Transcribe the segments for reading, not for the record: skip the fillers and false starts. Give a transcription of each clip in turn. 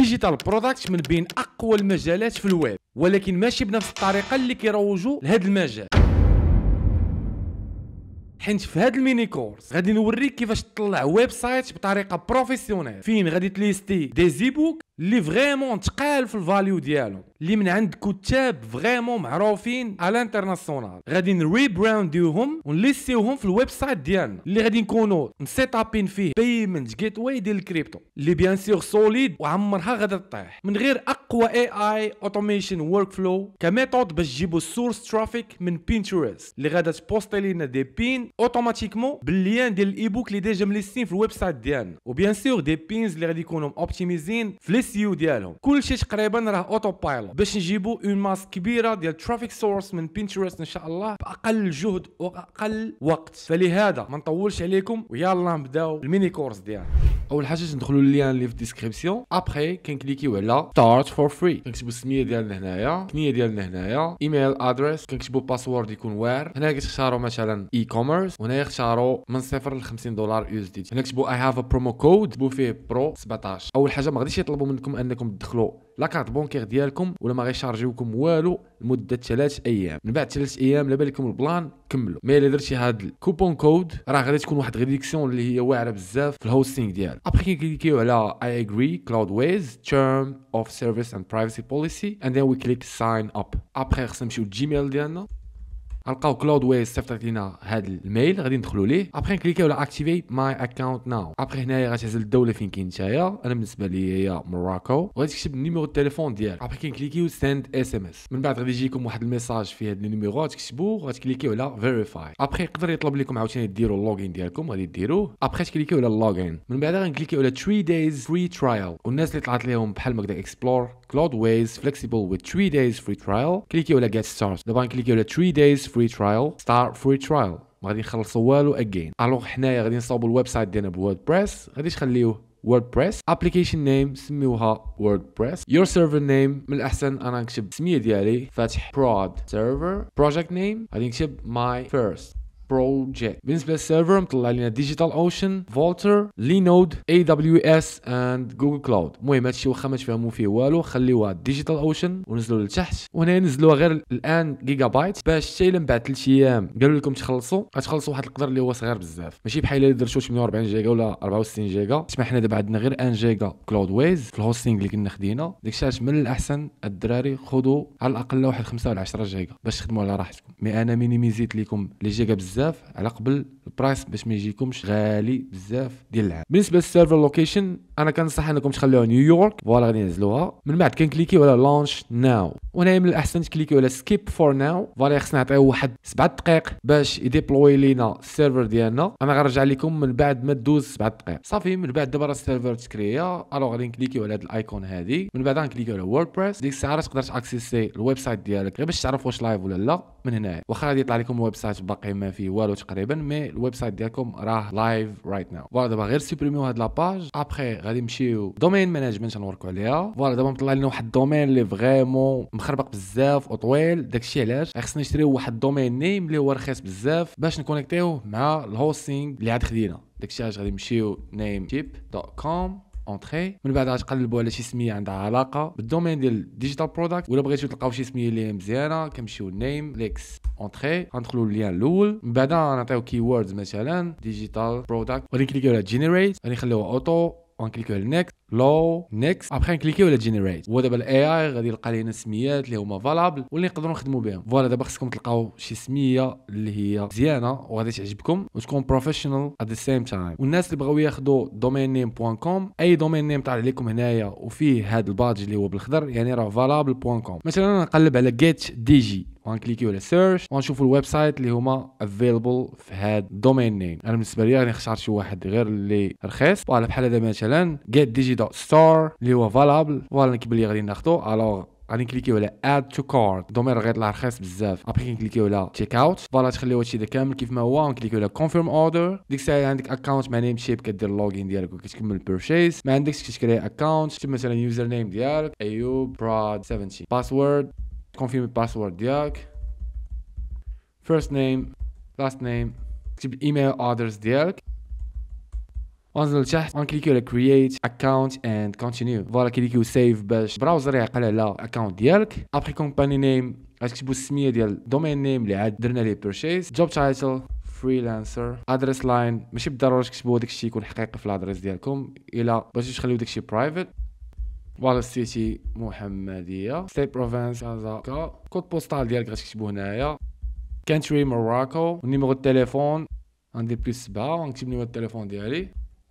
ديجيتال برودكت من بين اقوى المجالات في الويب، ولكن ماشي بنفس الطريقه اللي كيروجوا لهذا المجال. حيت في هذا الميني كورس غادي نوريك كيفاش تطلع ويب سايت بطريقه بروفيسيونيل، فين غادي تليستي دي زيبوك اللي فريمون تقال في الفاليو ديالهم، اللي من عند كتاب فريمون معروفين على انترناسيونال. غادي نريبراونديوهم ونليستيوهم في الويب سايت ديالنا اللي غادي نكونوا مسيتابين فيه بيمنت جيت واي ديال الكريبتو اللي بيان سور سوليد وعمرها غادي تطيح من غير اقوى اي اوتوميشن ورك فلو كميثود باش تجيبوا السورس ترافيك من بينترست اللي غادا تبوستي لنا دي بين اوتوماتيكمون بالليان ديال الايبوك اللي ديجا مليستين في الويب سايت ديالنا، وبيان سور دي بينز اللي غادي يكونوا اوبتيميزين في لي سيو ديالهم. كلشي تقريبا راه اوتو بايلوت باش نجيبوا اون ماس كبيره ديال ترافيك سورس من بينترست ان شاء الله باقل جهد واقل وقت. فلهذا ما نطولش عليكم ويلا نبداو الميني كورس ديالنا. اول حاجه ندخلوا اللين اللي في الديسكريبسيون، ابري كنكليكيو على ستارت فور فري، كنكتبوا السميه ديالنا هنايا، الكنيه ديالنا هنايا، ايميل ادريس، كنكتبوا باسورد يكون وير. هنا كتختاروا مثلا اي كوميرس، وهنا يختاروا من 0 ل $50 USD. هنا كتبوا اي هاف ا برومو كود، كتبوا فيه برو 17. اول حاجه ما غاديش يطلبوا منكم انكم تدخلوا لا كارت بونكير ديالكم ولا ما غيشارجيوكم والو لمده 3 ايام. من بعد 3 ايام لابا لكم البلان كملوا. مي الا درتي هاد الكوبون كود راه غادي تكون واحد ريديكسيون اللي هي واعره بزاف في الهوستينغ ديالك. ابري كنكليكيو على I agree Cloudways term of service and privacy policy and then we click sign up. ابري خصنا نمشيو للجيميل ديالنا، نلقاو كلاودويز صيفطت لينا هذا الميل غادي ندخلوا ليه. ابري نكليكيو على اكتيفيت ماي اكونت ناو. ابري هنايا غتعزل الدوله فين كاين نتايا، انا بالنسبه لي هي موراكو، وغادي تكتب النيميرو التليفون ديالك. ابري كنكليكيو سند اس ام اس، من بعد غادي يجيكم واحد الميساج فيه هذا النيميرو تكتبوه، غتكليكيو على فيريفاي. ابري يقدر يطلب لكم عاوتاني ديروا اللوغين ديالكم، غادي ديروه. ابري تكليكيو على اللوغين، من بعد غنكليكيو على 3 days free trial، والناس اللي طلعت لهم بحال ما هكذا اكسبلور Cloudways flexible with 3 days free trial، كليكيو على get started. دابا نكليكيو على 3 days free trial start free trial، ما غادي نخلصوا والو اجين. الوغ حنايا غادي نصاوبوا الويب سايت ديالنا بوردبريس، غادي تخليوه ووردبريس. ابليكيشن نيم سميوها ووردبريس. يور سيرفر نيم من الاحسن انا نكتب السميه ديالي فاتح برود سيرفر. بروجكت نيم غادي نكتب ماي فيرست بروجيكت. بالنسبه للسيرفر مطلع لنا ديجيتال اوشن، فولتر، لينود، اي دبليو اس اند جوجل كلاود. المهم هادشي واخا ما تفهموا فيه والو خليوها ديجيتال اوشن ونزلوا لتحت، وهنا نزلوها غير الان جيجا بايت باش حتى الا من بعد 3 ايام قالوا لكم تخلصوا غتخلصوا واحد القدر اللي هو صغير بزاف، ماشي بحال الا درتو 48 جيجا ولا 64 جيجا. تسمح حنا دابا عندنا غير 1 جيجا كلاود ويز في الهوستينغ اللي كنا خدينا. داكشي علاش من الاحسن الدراري خذوا على الاقل واحد 5 ولا 10 جيجا باش تخدموا على راحتكم. مي انا مينيميزيت لكم لي جيجا بزاف على قبل البرايس باش ما يجيكمش غالي بزاف ديال العام. بالنسبه للسيرفر لوكيشن انا كنصح انكم تخليوها نيويورك، فوالا غادي ننزلوها. من بعد كنكليكيو على لانش ناو، وهنا من الاحسن تكليكيو على سكيب فور ناو. فوالا خصنا نعطيو واحد 7 دقائق باش يديبلوي لينا السيرفر ديالنا. انا غنرجع لكم من بعد ما دوز 7 دقائق صافي. من بعد دابا راه السيرفر تكريا، الوغ غادي نكليكيو على هاد الايكون هادي، من بعد غنكليكيو على ووردبريس. ديك الساعه تقدر تاكسيسي الويب سايت ديالك غير باش تعرف واش لايف ولا لا من هنا. واخا غادي يطلع لكم الويب سايت باقي ما فيه والو تقريبا، مي الويب سايت ديالكم راه لايف رايت ناو. فوالا دابا غير سوبريميو هاد لاباج. ابخي غادي نمشيو دومين مانجمنت نوركو عليها. فوالا دابا مطلع لنا واحد الدومين اللي فريمون مخربق بزاف وطويل، داكشي علاش خصنا نشريو واحد الدومين نيم اللي هو رخيص بزاف باش نكونيكتيوه مع الهوستينغ اللي عاد خدينا. داكشي علاش غادي نمشيو nametip.com اونتري. من بعد غتقلبوا على شي سميه عندها علاقه بالدومين ديال ديجيتال برودكت، ولا بغيتو تلقاو شي سميه اللي مزيانه كنمشيو نيم ليكس اونتري. غندخلوا لللين الاول، من بعد نعطيو كيوردز مثلا ديجيتال برودكت، غادي نكليكيو على جينيريت، غادي نخليوها اوتو، ونكليكيو على نيكست لو نيكست. ابخي نكليكيو على جينيريت. هو دابا الاي اي غادي يلقى لينا سميات اللي هما فالابل واللي نقدروا نخدموا بهم. فوالا دابا خصكم تلقاو شي سميه اللي هي مزيانه وغادي تعجبكم وتكون بروفيشنال ات ذا سيم تايم. والناس اللي بغاو ياخذوا domain-name.com، اي دومين نيم طالع لكم هنايا وفيه هذا البادج اللي هو بالخضر يعني راه valable.com. مثلا نقلب على get digi وغنكليكيو على سيرش ونشوفوا الويب سايت اللي هما افيلبل في هذا الدومين نيم. انا بالنسبه لي غادي نختار شي واحد غير اللي رخيص، فوالا بحال هذا مثلا getdigi.store اللي هو فالابل. فوالا كيبان لي غادي ناخذو. الوغ غادي نكليكيو على اد تو كارت، الدومين غيطلع رخيص بزاف. ابري كنكليكيو على تشيك اوت، فوالا تخليو هادشي دا كامل كيف ما هو. ونكليكيو على كونفيرم اوردر. ديك الساعه عندك اكونت مع نيم شيب كدير اللوغين ديالك وكتكمل البيرشيز. ما عندكش كتكري اكونت، تكتب مثلا يوزر نيم ديالك ايوب براد 17، باسورد كونفيرم الباسورد ديالك، first name last name، تكتب الايميل ادرس ديالك. ونزل لتحت غنكليكيو على create account and continue. فوالا كليكيو save باش براوزر يعقل على الاكونت ديالك. ابري كومباني نيم غتكتبوا السميه ديال الدومين نيم اللي عاد درنا ليه purchase. جوب تايتل فريلانسر. ادريس لاين ماشي بالضروره تكتبوا داكشي يكون حقيقي في الادريس ديالكم الا باش تخليو داكشي برايفت. فوالا السيتي محمديه. ستيت بروفانس كازا. كود بوستال ديالك غتكتبو هنايا. كانتري موراكو. نيميرو التليفون عندي بلس 7 غنكتب نيميرو التليفون ديالي.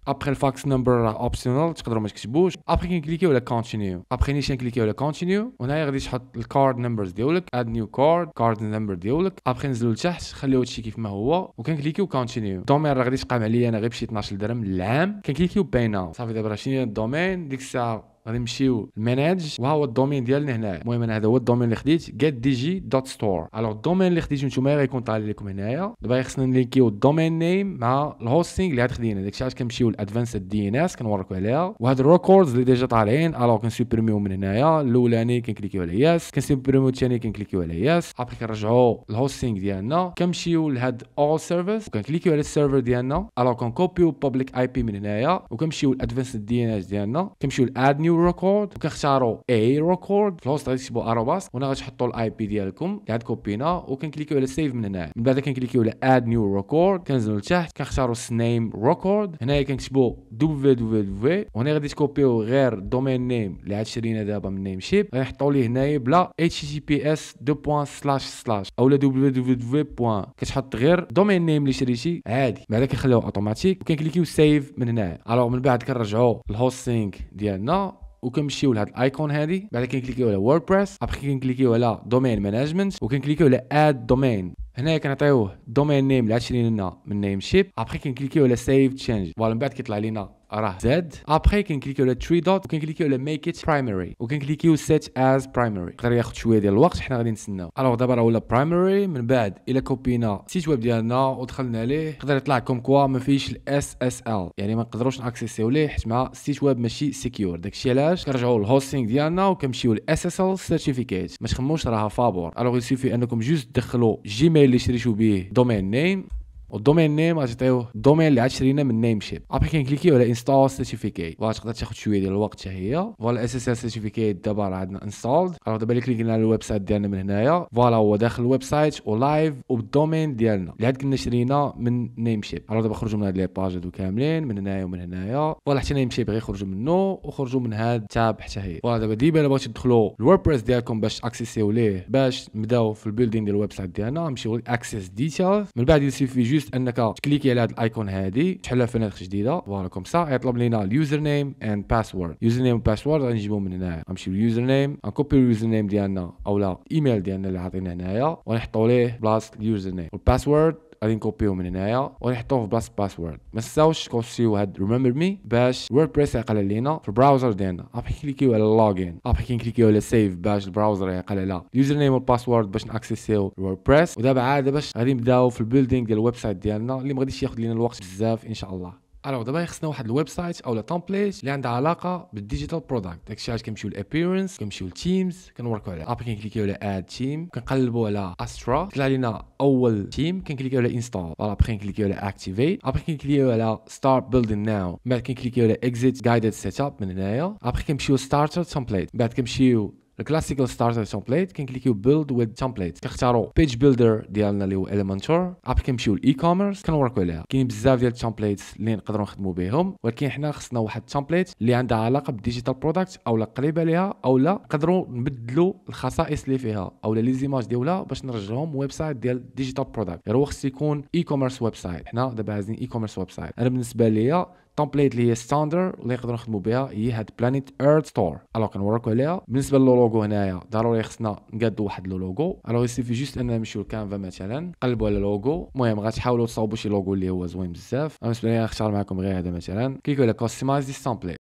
ابري الفاكس نمبر راه اوبشنال تقدروا ما تكتبوش. ابري كنكليكيو على كونتينيو. ابري نيشان كليكيو على كونتينيو وهنايا غادي تحط الكارد نمبرز ديالك. اد نيو كارد نمبر ديالك. ابري نزلوا لتحت خليو هادشي كيف ما هو وكنكليكيو كونتينيو. الدومين راه غادي تقام عليا انا غير بشي 12 درهم للعام. كنكليكيو باينا صافي. دابا راه شنو الدومين ديك الساعه غادي نمشيو للماناج وها هو الدومين ديالنا هنا. المهم انا هذا هو الدومين اللي خديت getdigi.store. الوغ الدومين اللي خديتو نتوما غيكون طالع لكم هنايا. دابا خصنا نلينكيو الدومين نيم مع الهوستينغ اللي عاد خدينا. داكشي علاش كنمشيو لادفانسد دي ان اس كنوريكم عليها. وهاد الريكوردز اللي ديجا طالعين الوغ كنسوبريميو من هنايا. الاولاني كنكليكيو على ياس. كنسوبريميو الثاني كنكليكيو على ياس. ابري كنرجعوا الهوستينغ ديالنا كنمشيو لهاد اول سيرفيس وكنكليكيو على السيرفر ديالنا. الوغ كنكوبيو بابليك اي بي من هنايا وكنمشيو لادفانسد دي ان اس ديالنا. كنمشيو لاد نيو ريكورد كنختاروا اي ريكورد. في الوسط غادي تكتبوا اروباس وهنا غتحطوا الاي بي ديالكم اللي عاد كوبينا وكنكليكيو على سيف من هنا. من بعد كنكليكيو على اد نيو ريكورد. كنزلوا لتحت كنختاروا سنيم ريكورد. هنايا كنكتبوا www وهنا غادي تكوبيو غير الدومين نيم اللي عاد شرينا دابا من نيم شيب. غنحطوا ليه هنايا بلا https:// اولا www. كتحط غير الدومين نيم اللي شريتي عادي. بعدا كنخليوه اوتوماتيك وكنكليكيو سيف من هنا. الوغ من بعد كنرجعوا الهوستينغ ديالنا وكنمشيو لهاد الايكون هادي. بعد كنكليكيو على ووردبريس. ابخي كنكليكيو على دومين مانجمنت وكنكليكيو على اد دومين. هنايا كنعطيوه دومين نيم اللي عاد شرينا لنا من نيم شيب. ابخي كنكليكيو على سيف تشينج. فوالا من بعد كيطلع لينا راه زاد. ابخي كنكليكيو على 3 دوت وكنكليكيو على ميك ات برايمري وكنكليكيو سيت از برايمري. يقدر ياخذ شويه ديال الوقت حنا غادي نتسناو. الوغ دابا راه ولا برايمري. من بعد الا كوبينا السيت ويب ديالنا ودخلنا ليه يقدر يطلع لكم كوا ما فيش الاس اس ال يعني ما نقدروش ناكسيسيو ليه حيت مع السيت ويب ماشي سيكيور. داكشي علاش كنرجعوا للهوستينغ ديالنا وكنمشيو للاس اس ال سيرتيفيكيت. ما تخموش راها فابور. الوغ يسيفي انكم جوست تدخلوا جيميل اللي شريتو به دومين نيم والدومين نيم غتعطيوه الدومين اللي عاد شرينا من نيم شيب. ابري كنكليكيو على انستال سيرتيفيكيت. فوالا تقدر تاخذ شويه ديال الوقت حتى هي. فوالا اس اس ال سيرتيفيكيت دابا راه عندنا انستالد. الوغ دابا اللي كليكينا على الويب سايت ديالنا من هنايا فوالا هو داخل الويب سايت ولايف وبالدومين ديالنا اللي عاد كنا شرينا من نيم شيب. الوغ دابا خرجوا من هاد لي باج هادو كاملين من هنايا ومن هنايا. فوالا حتى نيم شيب غيخرجوا منه وخرجوا من هاد تاب حتى هي. فوالا دابا ديما الا بغيتو تدخلوا الووردبريس ديالكم باش اكسيسيو ليه باش نبداو في البيلدين ديال الويب سايت ديالنا نمشيو لاكسس ديتيلز. من بعد يسيفي جوست انك تكليكي على هاد الايكون هادي تحلها فنادق جديده. فوالا كوم سا يطلب لينا اليوزر نيم اند باسورد. يوزر نيم وباسورد غنجيبو من هنايا. غنمشيو لليوزر نيم غنكوبيو اليوزر نيم ديالنا اولا الايميل ديالنا اللي عاطينا هنايا ونحطوا ليه بلاصه اليوزر نيم. والباسورد غادي نكوبيو من هنايا ونحطوه في بلاصه باسورد. ما تنساوش تكونسيو هاد ريمبر مي باش ووردبريس يعقل علينا في البراوزر ديالنا. ابخي كليكيو على اللوغين. ابخي كنكليكيو على سيف باش البراوزر يعقل على اليوزر نيم والباسورد باش ناكسيسيو الووردبريس. ودابا عاد باش غادي نبداو في البيلدينغ ديال الويب سايت ديالنا اللي ما غاديش ياخذ لينا الوقت بزاف ان شاء الله. الوغ دابا خصنا واحد الويب سايت اولا تمبليت اللي عندها علاقه بالديجيتال برودكت. داكشي علاش كنمشيو لابيرنس كنمشيو لتيمز كنوركو على ابري كنكليكيو على اد تيم كنقلبوا على استرا طلع لينا اول تيم كنكليكيو على انستال. فوالا ابري كنكليكيو على اكتيفيت. ابري كنكليكيو على ستارت بيلدينغ ناو. بعد كنكليكيو على اكزيت جايدد سيت اب من هنايا. ابري كنمشيو ستارتر تمبليت. بعد كنمشيو الكلاسيكال ستارتر تمبليت كنكليكيو بيلد ويز تمبليت. كنختاروا بيج بيلدر ديالنا اللي هو اليمنتور. ابري كنمشيو لاي كوميرس كنوركو عليها. كاين بزاف ديال التمبليتس اللي نقدروا نخدموا بهم ولكن حنا خصنا واحد التمبليت اللي عندها علاقه بالديجيتال برودكت اولا قريبه ليها اولا نقدروا نبدلوا الخصائص اللي فيها اولا لي زيماج ديالها باش نرجعهم ويب سايت ديال ديجيتال برودكت. غير هو خص يكون اي كوميرس ويب سايت. حنا دابا عايزين اي كوميرس ويب سايت. انا بالنسبه ليا التمبليت اللي هي ستاندر اللي نقدروا نخدموا بها هي هاد بلانيت ايرث ستور. الوغ كنوريكم عليها. بالنسبه للوغو هنايا ضروري خصنا نقادوا واحد لوغو. الوغ يسيفي جوست اننا نمشيو لكانفا مثلا قلبوا على لوغو. المهم غتحاولوا تصاوبوا شي لوغو اللي هو زوين بزاف. انا بالنسبه لي نختار معكم غير هذا مثلا. كليكوا على كاستمايز ذيس تمبليت.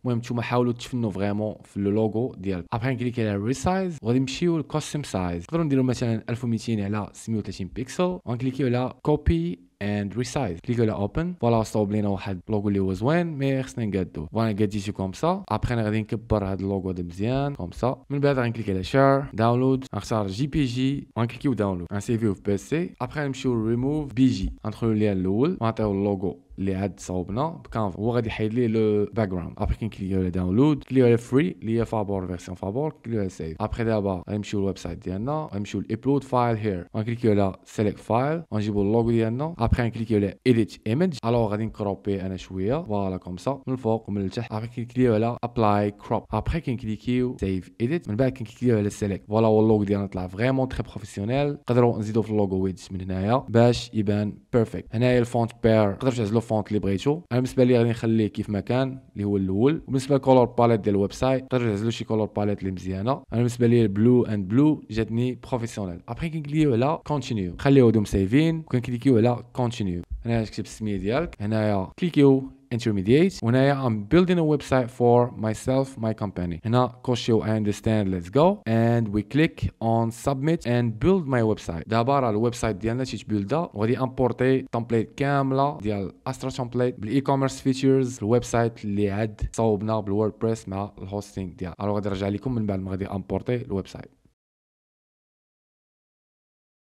المهم نتوما حاولوا تفنوا فريمون في اللوغو ديالك. ابخي نكليكي على ريسايز وغادي نمشيو للكاستم سايز. نقدروا نديروا مثلا 1200 على 630 بكسل ونكليكيو على كوبي and resize. كليكو على اوبن. فوالا صوب لينا واحد اللوغو اللي هو زوين مي خصنا نقادو. فوالا قاديتو كوم سا. ابخي انا غادي نكبر هاد اللوغو هذا مزيان كوم سا. من بعد غنكليك على شير داونلود. غنختار جي بي جي وغنكليكيو داونلود. غنسيفيو في بيسي. ابخي نمشيو ريموف بي جي. غندخلو ليها الاول ونعطيو اللوغو اللي عاد صوبنا بكانفا. هو غادي يحيد لي لو باك جراوند. ابخي كنكليكيو على داونلود. كليكيو على فري اللي هي فابور فيرسيون فابور. كليكيو على سيف. ابخي دابا غنمشيو للويب سايت ديالنا. غنمشيو لابلود فايل هير. غنكليكيو على سيليكت فايل. غنجيبو اللوغو ديالنا. ابخي غنكليكيو على اديت ايمج. الوغ غادي نكروبي انا شويه فوالا كوم سا من الفوق ومن التحت. ابخي كنكليكيو على ابلاي كروب. ابخي كنكليكيو سيف اديت. من بعد كنكليكيو على سيليكت. فوالا هو اللوغو ديالنا طلع فريمون تري بروفيسيونيل. نقدروا نزيدو في اللوغو ويدجت من هنايا باش يبان بيرفكت. هنايا الفونت بير تقدر تعزلو الفونت اللي بغيتو. انا بالنسبه لي غادي نخليه كيف ما كان اللي هو الاول. وبالنسبه للكولور باليت ديال الويب سايت تقدر تعزلو شي كولور باليت اللي مزيانه. انا بالنسبه لي البلو اند بلو جاتني بروفيسيونيل. ابخي كنكليكيو على كونتينيو. خليو هادو مسيفين وكنكليكيو على كونتينيو. هنا كتب السميه ديالك. هنايا كليكيو intermediate. وهنايا I'm building a website for myself my company. هنا كوشيو I understand let's go and we click on submit and build my website. دابا راه الويب سايت ديالنا تيتبيلدا وغادي امبورتي تمبليت كامله ديال استرا تمبليت بالاي كوميرس فيتشرز الويب سايت اللي عاد صوبنا بالووردبريس مع الهوستينغ ديال. الو غادي نرجع لكم من بعد ما غادي امبورتي الويب سايت.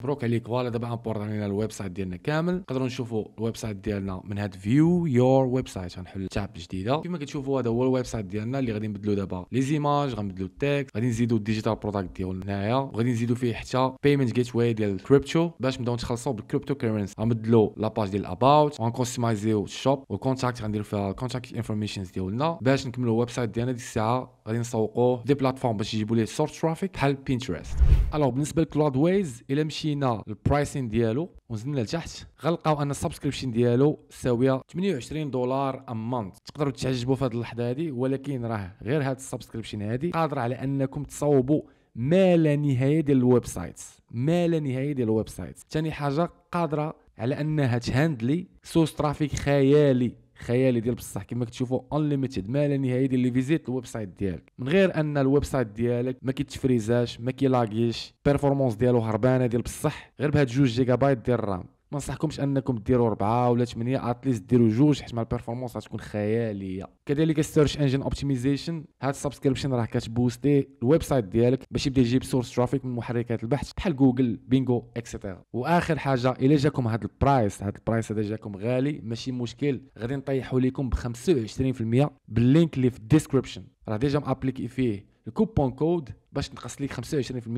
مبروك عليك. فوالا دابا امبورط علينا الويب سايت ديالنا كامل. نقدروا نشوفوا الويب سايت ديالنا من هاد فيو يور ويب سايت. غنحل تاب جديده. كما كتشوفوا هذا هو الويب سايت ديالنا اللي غادي نبدلوا دابا لي زيماج. غنبدلوا التكست. غادي نزيدوا الديجيتال بروداكت ديالنا هنايا. وغادي نزيدوا فيه حتى بيمنت جيت واي ديال الكريبتو باش نبداو نتخلصوا بالكريبتو كيرنسي. غنبدلوا لاباج ديال الاباوت وغنكوستمايزيو الشوب والكونتاكت. غنديروا فيها الكونتاكت انفورميشنز ديالنا باش نكملوا الويب سايت ديالنا. ديك الساعه غادي نسوقوا دي بلاتفورم باش يجيبوا ليه سورس ترافيك بحال بينترست. الوغ بالنسبه لكلاود ويز الا مشينا البرايسين ديالو ونزلنا لتحت غنلقاو ان السبسكريبشن ديالو ساويه $28 امونت. تقدروا تعجبوا في هذه اللحظه هذه ولكن راه غير هذا السبسكريبشن هذه قادره على انكم تصاوبوا ما لا نهايه ديال الويب سايت. ما لا نهايه ديال الويب سايت. ثاني حاجه قادره على انها تهاندلي سورس ترافيك خيالي ديال بصح كما كتشوفوا انليميتد ما لا نهايه ديال لي فيزيت الويب سايت ديالك من غير ان الويب سايت ديالك ما كيتفريزاش ما كيلاغيش بيرفورمانس ديالو هربانه ديال بصح غير بهاد 2 جيجا بايت ديال الرام. ما نصحكمش انكم ديروا 4 ولا 8 اتليست ديروا 2 حيت مع البيرفورمانس غتكون خياليه. كذلك السيرش انجن اوبتيمايزيشن. هاد السبسكريبشن راه كتبوستي الويب سايت ديالك باش يبدا يجيب سورس ترافيك من محركات البحث بحال جوجل بينغو اكسيتيرا. واخر حاجه الا جاكم هاد البرايس هذا جاكم غالي ماشي مشكل غادي نطيحوا لكم ب 25% باللينك اللي في الديسكريبشن. راه ديجا مابليكي فيه الكوبون كود باش نقص ليك 25%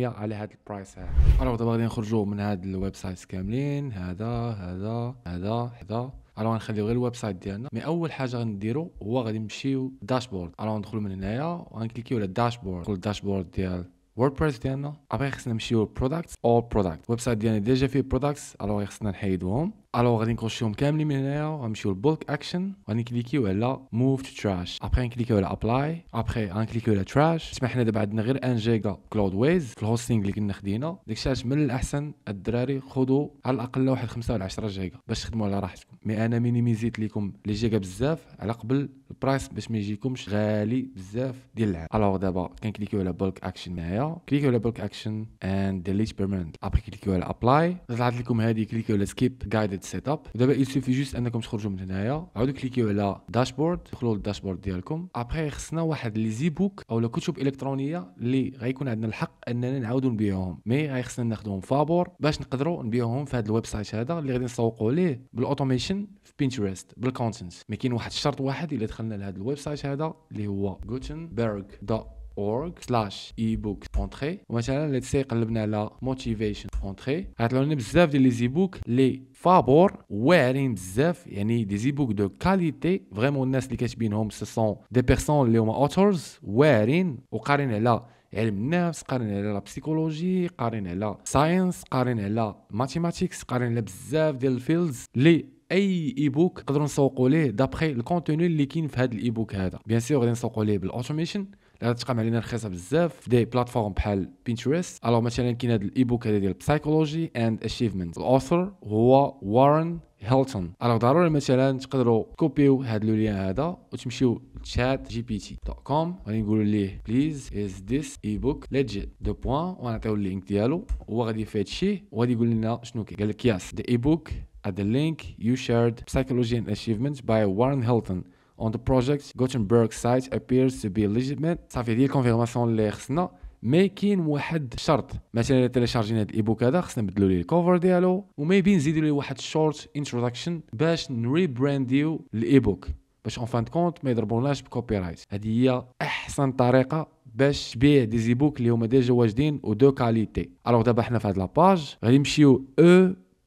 على هذا البرايس هذا. الوغ دابا غادي نخرجوا من هاد الويب سايتس كاملين. هذا الوغ غنخليو غير الويب سايت ديالنا. مي اول حاجه غنديرو هو غادي نمشيو داشبورد. الوغ ندخلوا من هنايا وغنكليكيو على الداشبورد. ندخلوا الداشبورد ديال ووردبريس ديالنا. ابغي خصنا نمشيو برودكتس اول برودكت. الويب سايت ديالنا ديجا فيه برودكتس الوغ خصنا نحيدوهم. الوغ غادي نكوشيهم كاملين من هنايا وغنمشيو للبولك اكشن وغادي نكليكيو على موف تو تراش. ابخي نكليكيو على ابلاي. ابخي غنكليكيو على تراش. تسمح لنا دابا عندنا غير 1 جيجا كلاود ويز في الهوستينغ اللي كنا خدينا. داكشي علاش من الاحسن الدراري خذوا على الاقل واحد 5 ولا 10 جيجا باش تخدموا على راحتكم. مي انا مينيميزيت لكم لي جيجا بزاف على قبل البرايس باش ما يجيكمش غالي بزاف ديال العام. الوغ دابا كنكليكيو على بولك اكشن معايا. كليكيو على بولك اكشن اند ديليت بيرمننت. ابخي كليكيو على ابلاي. طلعت لكم هذه. كليكيو على سكيب جايدد سيت اب. دابا يسوفي جوست انكم تخرجوا من هنايا. عاودوا كليكيو على داشبورد. دخلوا للداشبورد ديالكم. ابخي خصنا واحد لي زي بوك او كتب الكترونيه اللي غيكون عندنا الحق اننا نعاودوا نبيعوهم. مي غيخصنا ناخذهم فابور باش نقدروا نبيعوهم في هذا الويب سايت هذا اللي غادي نسوقوا ليه بالاوتوميشن في بينترست بالكونتنت. مي كاين واحد الشرط واحد الا دخلنا لهذا الويب سايت هذا اللي هو gutenberg.org/ebook entrée. ومثلا لتسي قلبنا على motivation entrée غيطلعوا لنا بزاف ديال لي زي بوك لي فابور واعرين بزاف يعني دي زي بوك دو كاليتي فريمون. الناس اللي كاتبينهم سو سون دي بيرسون اللي هما اوتورز واعرين وقارين على علم النفس قارين على لا بسيكولوجي قارين على ساينس قارين على ماتيماتيكس قارين على بزاف ديال الفيلدز اللي اي اي بوك نقدروا نسوقوا ليه دابخي الكونتوني اللي كاين في هذا الاي بوك هذا. بيان سور غادي نسوقوا ليه بالاوتوميشن اللي غتقام علينا رخيصه بزاف في دي بلاتفورم بحال بينترست. الوغ مثلا كاين هذا الاي بوك هذا ديال psychology and achievement. الاوثر هو وارن هيلتون. الوغ ضروري مثلا تقدروا كوبيو هذا لو لين هذا وتمشيو chatgpt.com غادي نقولوا ليه بليز از ذيس اي بوك ليجيت دو بوين ونعطيو اللينك ديالو. هو غادي يفيد شي وغادي يقول لنا شنو قال لك ياس ذا اي بوك at the link you shared. Psychology and Achievement by Warren Hilton on the project Gutenberg site appears to be legitimate. صافي ديال الكونفيرماسيون اللي خصنا، مي كاين واحد الشرط. مثلا الا تيليشارجينا هاد الايبوك هذا خصنا نبدلوا ليه الكوفر ديالو، وميبي نزيدوا ليه واحد شورت انتروداكشن باش نريبرانديو الايبوك، باش اون فان كونت ما يضربوناش بكوبي رايت. هذه هي احسن طريقه باش تبيع دي زيبوك اللي هما ديجا واجدين و دو كاليتي. الوغ دابا حنا في هاد لاباج غادي نمشيو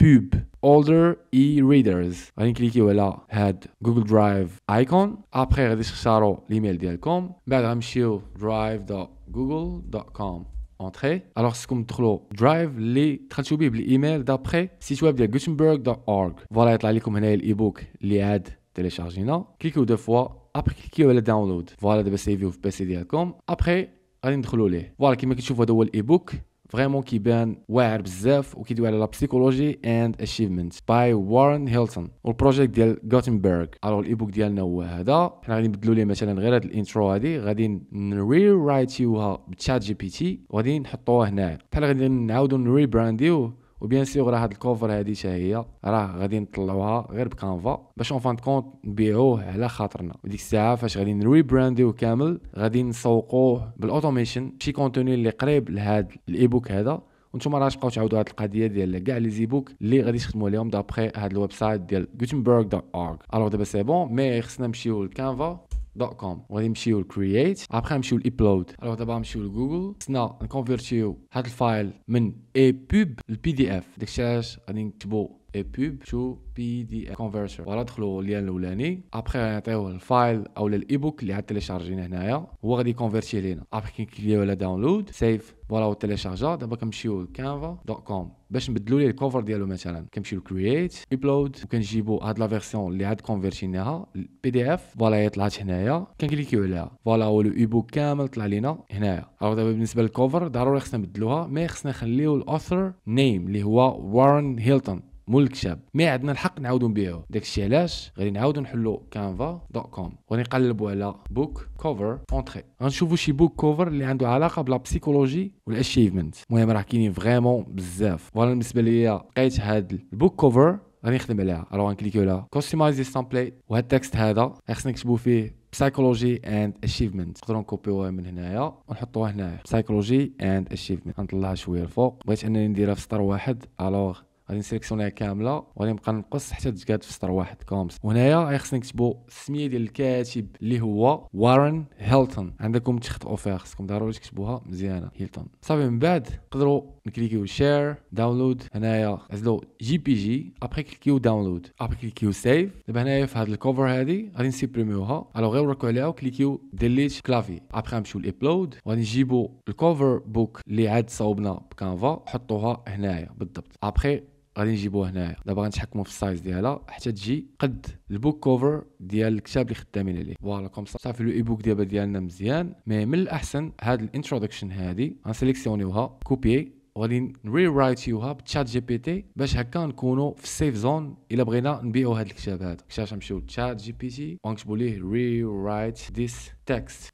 بوب older e-readers، غادي نكليكيو على هاد جوجل درايف ايكون. ابري غادي تختاروا الايميل ديالكم، بعد غنمشيو drive.google.com اونتري. الوغ خصكم تدخلوا درايف اللي دخلتوا به بالايميل دابري سيت ويب ديال gutenberg.org. فوالا يطلع لكم هنايا الايبوك اللي عاد تيليشارجينا. كليكيو دو فوا، ابري كليكيو على داونلود. فوالا دابا سيفيو في البيسي ديالكم. ابري غادي ندخلوا ليه. فوالا كيما كتشوفوا هذا هو الايبوك، فريمون كيبان واعر بزاف وكيدوي على لا بسيكولوجي اند اتشيفمنت باي وارن هيلتون والبروجيكت ديال غوتنبرغ. الوغ الايبوك ديالنا هو هذا. حنا غادي نبدلوا ليه مثلا غير هاد الانترو هادي، غادي نريرايتيوها بتشات جي بي تي وغادي نحطوها هنايا. بحال غادي نعاودوا نريبرانديو، وبيان سيغ راه هاد الكوفر هادي حتى هي راه غادي نطلعوها غير بكانفا باش اون فان كونت نبيعوه على خاطرنا. وديك الساعه فاش غادي نريبرانديو كامل غادي نسوقوه بالاوتوميشن شي كونتوني اللي قريب لهاد الايبوك هذا. وانتم راه تبقاو تعاودوا هاد القضيه ديال كاع لي زيبوك اللي غادي تخدموا عليهم دابري هاد الويب سايت ديال gutenberg.org. الوغ دابا سي بون، مي خصنا نمشيو لكانفا .com وغادي نمشيو لكرييت، ابخي نمشيو لابلود. الوغ دابا نمشيو لجوجل، خصنا نكونفيرتيو هاد الفايل من اي بوب للبي دي اف. داكشي علاش غادي نكتبو اي بوب تو بي دي اف كونفرتر. فوالا دخلوا اللين الاولاني، ابخي غنعطيوه الفايل او الايبوك اللي عاد تيليشارجينا هنايا، هو غادي كونفيرتي لينا. ابخي كنكليو على داونلود سيف، فوالا هو تيليشارجا. دابا كنمشيو لكانفا.com باش نبدلوا ليه الكوفر ديالو. مثلا كنمشيو لكرييت ابلود وكنجيبوا هاد لا فيرسيون اللي عاد كونفيرتيناها البي دي اف. فوالا هي طلعت هنايا، كنكليكيو عليها. فوالا هو لو ايبوك كامل طلع لينا هنايا. الوغ دابا بالنسبه للكوفر ضروري خصنا نبدلوها، مي خصنا نخليو الاوثر نيم اللي هو وارن هيلتون مول الكتاب، مي عندنا الحق نعاودو نبيعوه. داكشي علاش غادي نعاودو نحلو canva.com وغادي نقلبوا على بوك كوفر اونتري. غنشوفوا شي بوك كوفر اللي عنده علاقه بلا بسيكولوجي والاشيفمنت. المهم راه كاينين فريمون بزاف. فوالا بالنسبه ليا لقيت هاد البوك كوفر غادي نخدم عليها. الوغ غنكليكيو على كوستمايز تمبليت، وهاد التكست هذا خصنا نكتبوا فيه psychology and achievement. نقدروا نكوبيوها من هنايا ونحطوها هنايا psychology and achievement. غنطلعها شويه الفوق، بغيت انني نديرها في سطر واحد. الوغ غادي نسيليكسيونيها كامله وغادي نبقى نقص حتى تقاد في سطر واحد كومس. وهنايا خصنا نكتبوا السميه ديال الكاتب اللي هو وارن هيلتون. عندكم تخطئوا فيها، خصكم ضروري تكتبوها مزيانه هيلتون. صافي من بعد نقدروا نكليكيو شير داونلود. هنايا عزلوا جي بي جي، ابري كليكيو داونلود، ابري كليكيو سيف. دابا هنايا في هاد الكوفر هادي غادي نسيبريميوها. الوغ غير وركوا عليها وكليكيو ديليت كلافي. ابري نمشيو لابلود وغادي نجيبوا الكوفر بوك اللي عاد صوبنا بكانفا حطوها هنايا بالضبط. ابري غادي نجيبوه هنايا. دابا غنتحكموا في السايز ديالها حتى تجي قد البوك كوفر ديال الكتاب اللي خدامين عليه. فوالا كوم صافي لو ايبوك ديالنا مزيان. مي من الاحسن هاد الانتروداكشن هادي غنسيليكسيونيوها كوبيي وغادي نريرايتيوها بتشات جي بي تي باش هكا نكونوا في السيف زون الا بغينا نبيعوا هاد الكتاب هذا. كيفاش نمشيو لتشات جي بي تي ونكتبوا ليه ريرايت ذيس تكست،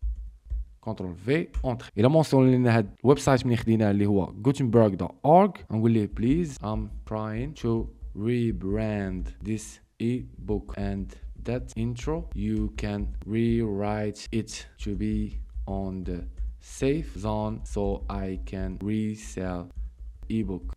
كنترول في اونتري. الى مونسيون لنا هاد الويب سايت منين خديناه اللي هو gutenberg.org، نقول ليه بليز I'm trying to rebrand this ebook and that intro you can rewrite it to be on the safe zone so I can resell ebook.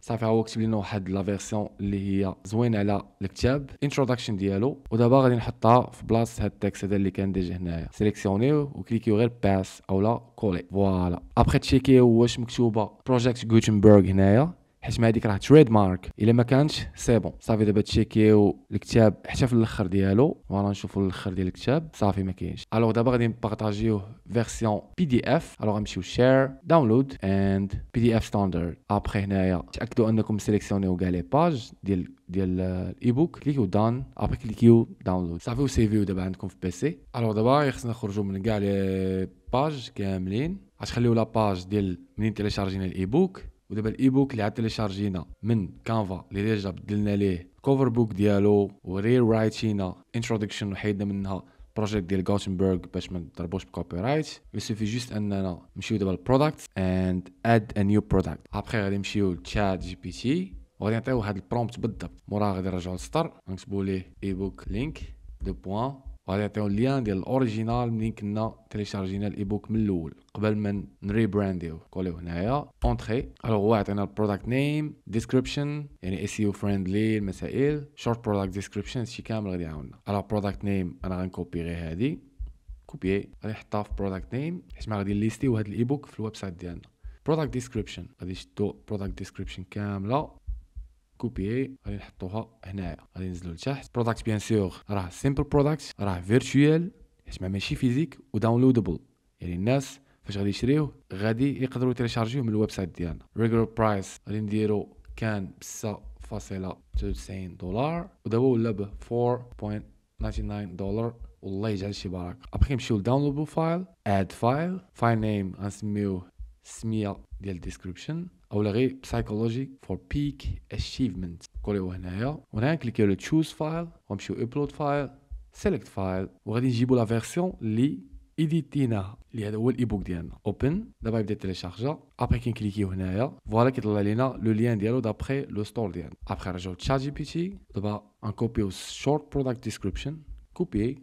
صافي هو كتب لنا واحد لا فيرسيون اللي هي زوينه على الكتاب انتروداكشن ديالو. ودابا غادي نحطها في بلاصه هاد التكست هذا اللي كان ديجا هنايا. سيليكسيونيو وكليكيو غير باس اولا كولي. فوالا ابخي تشيكيو واش مكتوبه بروجيكت غوتنبرغ هنايا، حيت ما هذيك راه تريد مارك. الا ما كانش سي بون. صافي دابا تشيكيو الكتاب حتى في الاخر ديالو. فوالا نشوفوا الاخر ديال الكتاب صافي ما كاينش. الوغ دابا غادي نبارطاجيوه فيرسيون بي دي اف. الوغ غنمشيو شير داونلود اند بي دي اف ستاندرد. ابخي هنايا تاكدوا انكم سيليكسيونيو كاع لي باج ديال الايبوك. كليكيو دان، ابخي كليكيو داونلود. صافي وسيفيو دابا عندكم في بيسي. الوغ دابا خصنا نخرجوا من كاع لي باج كاملين. غتخليو لا باج ديال منين تيليشارجينا الايبوك. ودابا الايبوك اللي عاد تيليشارجينا من كانفا اللي ديجا بدلنا ليه الكوفر بوك ديالو وري رايتينا انتروداكشن وحيدنا منها بروجيكت ديال غوتنبرغ باش ما نضربوش بكوبي رايت. يسوفي جوست اننا نمشيو دابا للبرودكت اند اد ا نيو برودكت. ابخي غادي نمشيو لتشات جي بي تي وغادي نعطيو هاد البرومبت بالضبط. مورا غادي نرجعو للسطر نكتبوا ليه اي بوك لينك دو بوين، وغادي نعطيو اللين ديال الاوريجينال منين كنا تيليشارجينا الاي بوك من الاول قبل ما نريبرانديو. كوليو هنايا اونتري. الوغ هو عطينا البرودكت نيم، ديسكريبشن يعني اس يو فريندلي المسائل، شورت برودكت ديسكريبشن هادشي كامل غادي يعاوننا. الوغ برودكت نيم انا غنكوبي غير هادي كوبي، غادي نحطها في برودكت نيم حيت ما غادي نليستيو هاد الاي بوك في الويب سايت ديالنا. برودكت ديسكريبشن غادي نشدو برودكت ديسكريبشن كامله كوبي، غادي نحطوها هنايا، غادي ننزلو لتحت. برودكت بيان سور راه سيمبل برودكت، راه فيرتوال حيت ماشي فيزيك وداونلودبل، يعني الناس فاش غادي يشريوه غادي يقدروا يتيليشارجيوه من الويب سايت ديالنا. ريغولار برايس غادي نديرو كان ب 6.99 دولار ودابا ولا ب 4.99 دولار، والله يجعل شي بركه. ابخي نمشيو لداونلودبل فايل، اد فايل نيم غنسميوه السميه ديال الديسكريبشن اولا غير psychology for peak achievement. كوليو هنايا وهنا كليكيو على choose فايل ونمشيو upload فايل select فايل، وغادي نجيبو لا فيرسيون اللي ايديتيناها اللي هذا هو الاي بوك ديالنا. اوبن دابا يبدا تيليشارجا. ابري كنكليكيو هنايا فوالا كيطلع لينا لو لين ديالو دابري لو ستور ديالنا. ابري نرجعو لتشات جي بي تي. دابا غنكوبيو شورت برودكت ديسكريبشن كوبي،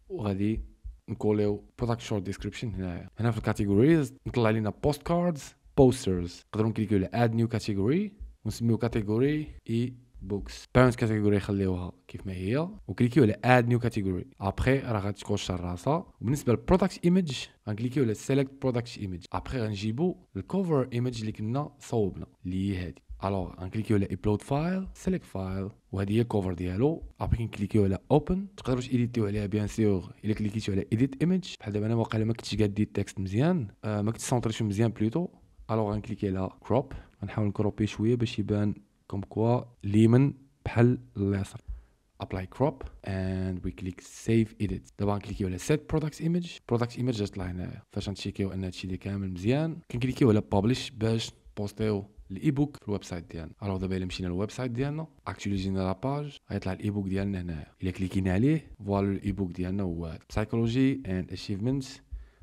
وغادي نكوليو برودكت شورت ديسكريبشن هنا في الكاتيجوريز نطلع لينا بوست كاردز بوسترز. نقدروا نكليكيو على اد نيو كاتيجوري ونسميو كاتيجوري اي بوكس. بيرنت كاتيجوري خليوها كيف ما هي وكليكيو على اد نيو كاتيجوري. ابري راه غتكوش راسها. وبالنسبه للبرودكت ايميج غنكليكيو على سيليكت برودكت ايميج. ابري غنجيبو الكوفر ايميج اللي كنا صوبنا اللي هي هادي. الوغ غنكليكيو على ابلود فايل سيليكت فايل وهذه هي الكوفر ديالو. ابري كنكليكيو على اوبن. تقدروا ايديتيو عليها بيان سور الا كليكيتو على ايديت ايميج. بحال دابا انا واقيلا ما كنتش قادي التكست مزيان، ما كنتش سونطريتو مزيان بلوتو. الوغ غنكليكي على كروب، غنحاول نكروبي شويه باش يبان كوم كوا اليمين بحال اليسار. apply crop and we click save edit. دابا غنكليكيو على set product image طلع هنايا. فاش نتشيكيو ان هادشي اللي كامل مزيان كنكليكيو على publish باش بوستيو الاي بوك في الويب سايت ديالنا. الوغ دابا الا مشينا للويب سايت ديالنا اكتواليزينا لاباج غيطلع الاي بوك ديالنا هنايا. الا كليكينا عليه فوالا الاي بوك ديالنا هو هذا psychology and achievements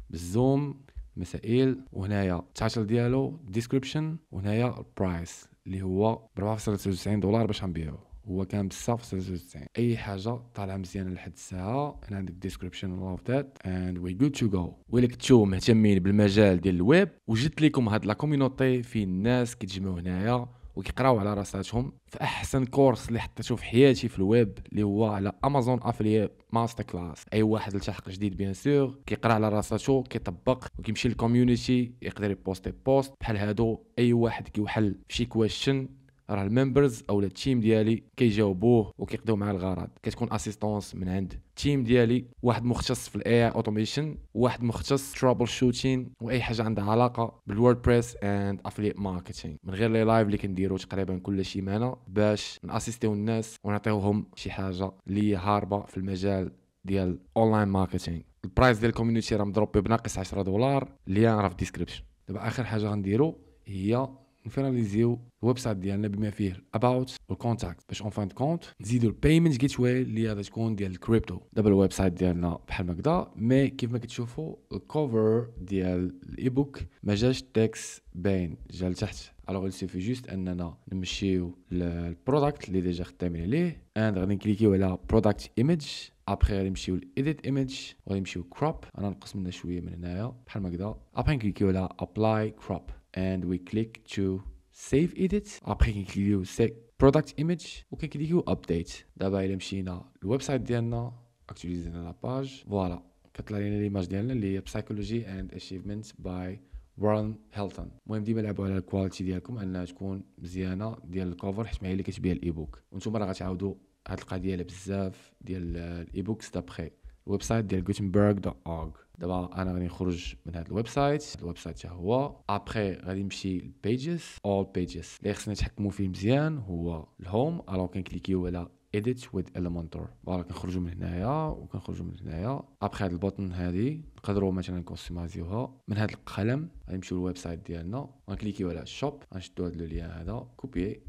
بالزوم مسائل، وهنايا التايتل ديالو ديسكريبشن، وهنايا البرايس اللي هو ب 4.99 دولار باش غنبيعوه. هو كان ب 6.99. اي حاجه طالعه مزيانه لحد الساعه. هنا عندك ديسكريبشن اوف ذات اند وي جود تو جو. ويلك تشو مهتمين بالمجال ديال الويب وجدت لكم هاد لا كوميونيتي فين الناس كيتجمعوا هنايا وكيقراو على راساتهم في احسن كورس اللي حطيته في حياتي في الويب اللي هو على امازون افلييت ماستر كلاس. اي واحد التحق جديد بيان سور كيقرا على راساتو كيطبق وكيمشي للكوميونيتي يقدر يبوستي بوست بحال هادو. اي واحد كيوحل في شي كويشن راه الممبرز او التيم ديالي كيجاوبوه وكيقضيو معاه الغرض. كتكون اسيستونس من عند التيم ديالي، واحد مختص في الاي اوتوميشن، واحد مختص ترابل شوتين واي حاجه عندها علاقه بالووردبريس اند افليت ماركتينغ. من غير لي لايف اللي كنديرو تقريبا كل سيمانه باش ناسيستيو الناس ونعطيوهم شي حاجه اللي هاربه في المجال ديال اونلاين ماركتينغ. البرايس ديال الكوميونيتي راه مضروب بناقص 10 دولار اللي راه في الديسكريبشن. دابا اخر حاجه غنديرو هي نفيناليزيو الويب سايت ديالنا بما فيه الاباوت والكونتاكت باش اون فاين كونت نزيدو البيمنت جيت واي اللي غادي تكون ديال الكريبتو. دابا الويب سايت ديالنا بحال ما كدا، مي كيف ما كتشوفوا الكوفر ديال الاي بوك ما جاش تكست باين، جا لتحت. الوغ سيفي جوست اننا نمشيو للبرودكت اللي ديجا خدامين عليه اند غادي نكليكيو على برودكت ايميج. ابخي غادي نمشيو لايديت ايميج وغادي نمشيو كروب. انا نقص منها شويه من هنايا بحال ما كدا. ابخي نكليكيو على ابلاي كروب and we click to save edit. après كنكليكيو save product image وكنكليكيو update. دابا الا مشينا للويب سايت ديالنا اكتواليزينا لاباج فوالا كتطلع لنا ليماج ديالنا اللي هي psychology and achievements by وارن هيلتون. المهم ديما لعبوا على الكواليتي ديالكم انها تكون مزيانه ديال الكوفر حيت ما هي اللي كتبيع الاي بوك. وانتم راه غتعاودوا هاد القضيه على بزاف ديال الاي بوكس دابخي الويب سايت ديال gutenberg.org. دابا انا غادي نخرج من هذا الويب سايت حتى هو. ابري غادي نمشي للبيجز اول بيجز اللي خصنا نتحكموا فيه مزيان هو الهوم. الوغ كنكليكيو على edit with elementor. فوالا كنخرجوا من هنايا وكنخرجوا من هنايا. ابري هاد البوطن هادي نقدروا مثلا نكوستمايزيوها من هاد القلم. غادي نمشيو للويب سايت ديالنا غنكليكيو على شوب غنشدو هاد لو لين هذا كوبي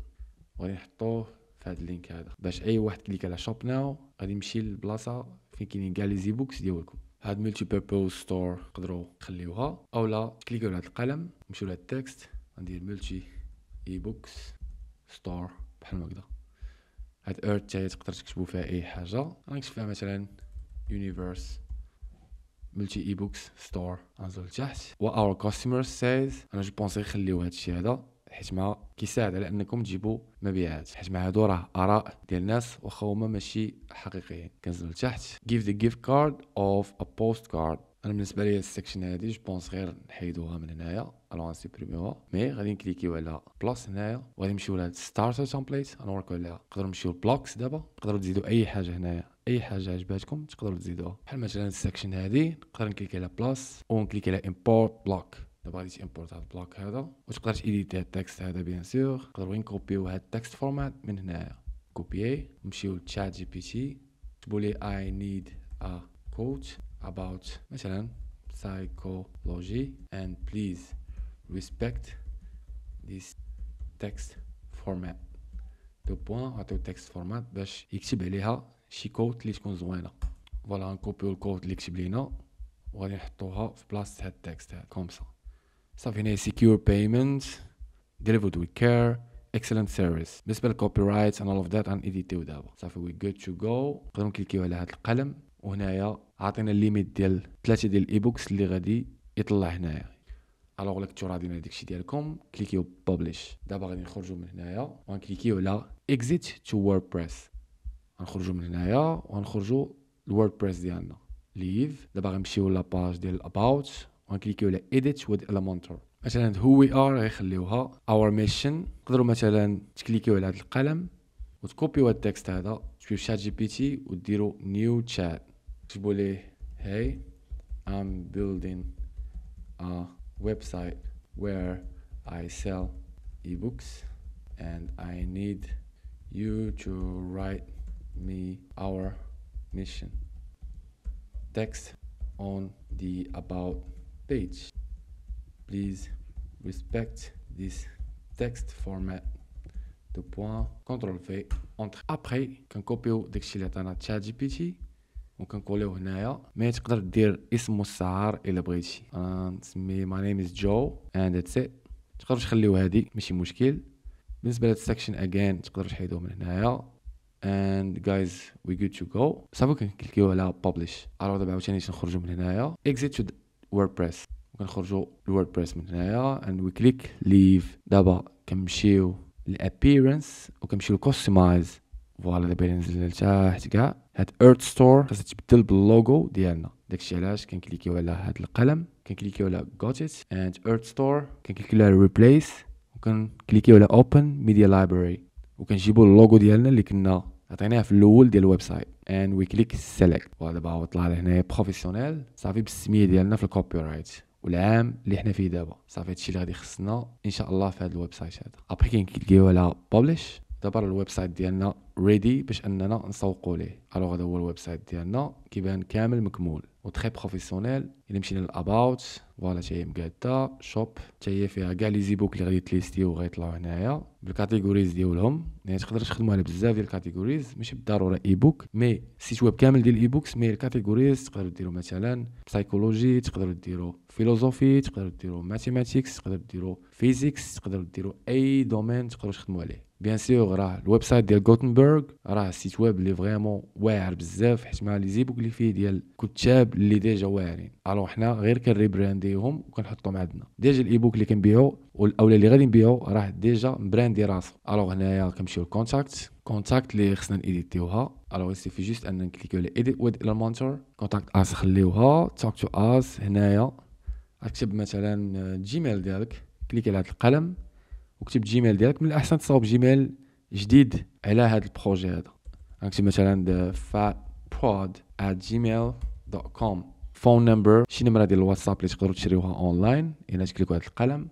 وغادي نحطوه في هاد اللينك هذا باش اي واحد كليك على شوب ناو غادي يمشي للبلاصه فين كاينين كاع لي زي بوكس ديالكم. هاد ملتي بيربوز ستور تقدروا تخليوها اولا تكليكيو على هاد القلم نمشيو لهاد التكست غندير ملتي اي بوكس ستور بحال هكذا. هاد ايرث تاهي تقدر تكتبوا فيها اي حاجه. غنكتب فيها مثلا يونيفرس ملتي اي بوكس ستور. غنزل لتحت و اور كاستمرز سايز. انا جو بونسي نخليو هادشي هذا حيت ما كيساعد على انكم تجيبوا مبيعات، حيت مع هادو راه اراء ديال الناس واخا هما ماشي حقيقيين. كنزل لتحت give the gift card of a postcard. انا بالنسبه لي السكشن هادي جو بونس غير نحيدوها من هنايا، الو نسيبريميوها. مي غادي نكليكيو على بلاص هنايا وغادي نمشيو لهاد ستارتر تمبليت غنوريكم عليها. نقدروا نمشيو لبلوكس دابا، تقدروا تزيدوا اي حاجه هنايا، اي حاجه عجباتكم تقدروا تزيدوها. بحال مثلا السكشن هادي نقدر نكليكي على بلاص ونكليكي على امبورت بلوك. دابا غادي تيمبورت هاد البلوك هذا وتقدر تيديتي هاد التكست هذا. بيان سور نقدروا نكوبيو هاد التكست فورمات من هنايا، كوبيي نمشيو لتشات جي بي تي كتبوا لي I need a quote about مثلا psychology and please respect this text format. دو بوين عطيو text format باش يكتب عليها شي كوت اللي تكون زوينه. فوالا نكوبيو الكود اللي كتب لينا وغادي نحطوها في بلاصه هاد التكست هذا كومسا. صافي هنا secure payment delivered with care excellent service. بالنسبه للكوبي رايت and all of that غنيديتيو دابا. صافي we good to go. نقدروا نكليكيو على هاد القلم وهنايا عطينا الليميت ديال 3 ديال الاي بوكس اللي غادي يطلع هنايا. الوغ لكتو راضيين على داكشي ديالكم كليكيو بابليش. دابا غادي نخرجوا من هنايا وغنكليكيو على exit to wordpress. غنخرجوا من هنايا وغنخرجوا الووردبريس ديالنا leave. دابا غنمشيو لاباج ديال about وغنكليكيو على edit with elementor. مثلا who we are غيخليوها our mission. تقدروا مثلا تكليكيو على هذا القلم وتكوبيو هذا التكست هذا تمشيو شات جي بي تي وديروا نيو تشات. تكتبوا ليه hey I'm building a website where I sell ebooks and I need you to write me our mission text on the about page. Please respect this text format. De point contrôle V entre. Après كنكوبيو داكشي اللي عطانا تشات جي بي تي وكنكوليو هنايا. مي تقدر دير اسم مستعار الا بغيتي. نسمي my name is Joe and that's it. تقدروا تخليو هادي ماشي مشكل. بالنسبه لهاد السكشن again تقدروا تحيدوه من هنايا. and guys we good to go. صافي كنكليكيو على publish. الو دابا عاوتاني نخرجوا من هنايا exit to wordpress وكنخرجوا الووردبريس من هنايا and we click leave. دابا كنمشيو للابيرنس وكنمشيو لكوستمايز. فوالا دابا ننزل لتحت كاع هاد ايرث ستور خاصها تبدل باللوغو ديالنا. داكشي علاش كنكليكيو على هاد القلم كنكليكيو على got it and earth store كنكليكيو على replace وكنكليكيو على open media library وكنجيبوا اللوغو ديالنا اللي كنا عطيناه في الاول ديال الويب سايت and we click select. ودابا هو طلع لهنا بروفيسيونيل صافي بالسميه ديالنا في الكوبي رايت والعام اللي حنا فيه دابا. صافي هادشي اللي غادي خصنا ان شاء الله في هذا الويب سايت هذا. ابري كنكليكيو على بابليش. دابا الويب سايت ديالنا ريدي باش اننا نسوقوا ليه. الوغ هذا هو الويب سايت ديالنا كيبان كامل مكمول و تري بروفيسيونيل. الا مشينا للاباوت فوالا حتى هي مقاده شوب حتى هي فيها كاع لي زيبوك اللي غادي تليستيو وغيطلعوا هنايا بالكاتيجوريز ديالهم. يعني تقدر تخدموا على بزاف ديال الكاتيجوريز ماشي بالضروره اي بوك مي سيت ويب كامل ديال الاي بوكس. مي الكاتيجوريز تقدروا ديروا مثلا سايكولوجي، تقدروا ديروا فيلوزوفي، تقدروا ديروا ماثيماتيكس، تقدروا ديروا فيزيكس، تقدروا ديروا اي دومين تقدروا تخدموا عليه. بيان سور راه الويب سايت ديال غوتنبرغ راه سيت ويب اللي فريمون واعر بزاف حيت مع لي زيبوك اللي فيه ديال كتاب اللي ديجا واعرين. الو حنا غير كنريبرانديهم وكنحطهم عندنا. ديجا الاي بوك اللي كنبيعو اولا اللي غادي نبيعو راه ديجا مبراندي راسو. الو هنايا كنمشيو للكونتاكت اللي خصنا نيديتيوها. الو سيفي جوست ان نكليكيو على edit with elementor كونتاكت اس خليوها talk to us. هنايا اكتب مثلا جيميل ديالك، كليكي على هذا القلم وكتب جيميل ديالك. من الاحسن تصاوب جيميل جديد على هذا البروجي هذا. غنكتب مثلا fatprod@gmail.com. فون نمبر شي نمره ديال الواتساب اللي تقدروا تشريوها اونلاين. الا تكليكوا على القلم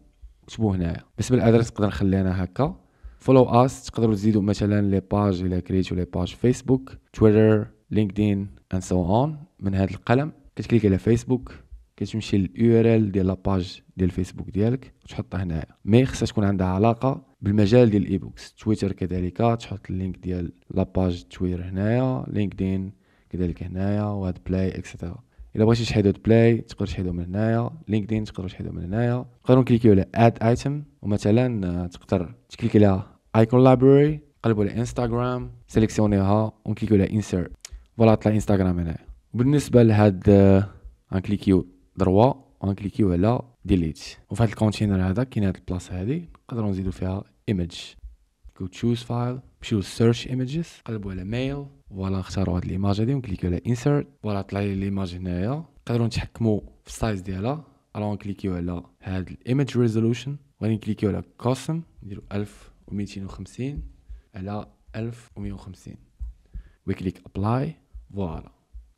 كتبوه هنايا. بالنسبه للادرس تقدر نخليها هكا. فولو اس تقدروا تزيدوا مثلا لي باج الى كريتو لي باج فيسبوك تويتر لينكدين اند سو اون. من هذا القلم كتكليك على فيسبوك كتمشي لليو ار ال ديال لاباج ديال الفيسبوك ديالك وتحطها هنايا. مي خصها تكون عندها علاقه بالمجال ديال الاي بوكس. تويتر كذلك تحط اللينك ديال لاباج تويتر هنايا، لينكدين كذلك هنايا، وهاد بلاي اكسيتيرا. الا بغيتي تحيدو بلاي تقدر تحيدو من هنايا، لينكدين تقدر تحيدو من هنايا. نقدروا نكليكيو على اد ايتم ومثلا تقدر تكليكي على ايكون لايبراري، قلبوا على انستغرام، سيليكسيونيها ونكليكيو على انسيرت. فوالا طلع انستغرام هنا. وبالنسبه لهاد غنكليكيو دروا وغنكليكيو على ديليت. وفي هاد الكونتينر هذا كاين هاد البلاصه هادي نقدروا نزيدوا فيها ايميج. جو تشوز فايل، نمشيو سيرش ايميجز، قلبوا على ميل، فوالا نختاروا هاد الايماج هادي ونكليكيو على انسيرت. فوالا طلع لي الايماج هنايا، نقدروا نتحكموا في السايز ديالها. الو نكليكيو على هاد الايميج ريزولوشن، وغادي نكليكيو على كاستم نديرو 1250 على 1150 وكليك ابلاي. فوالا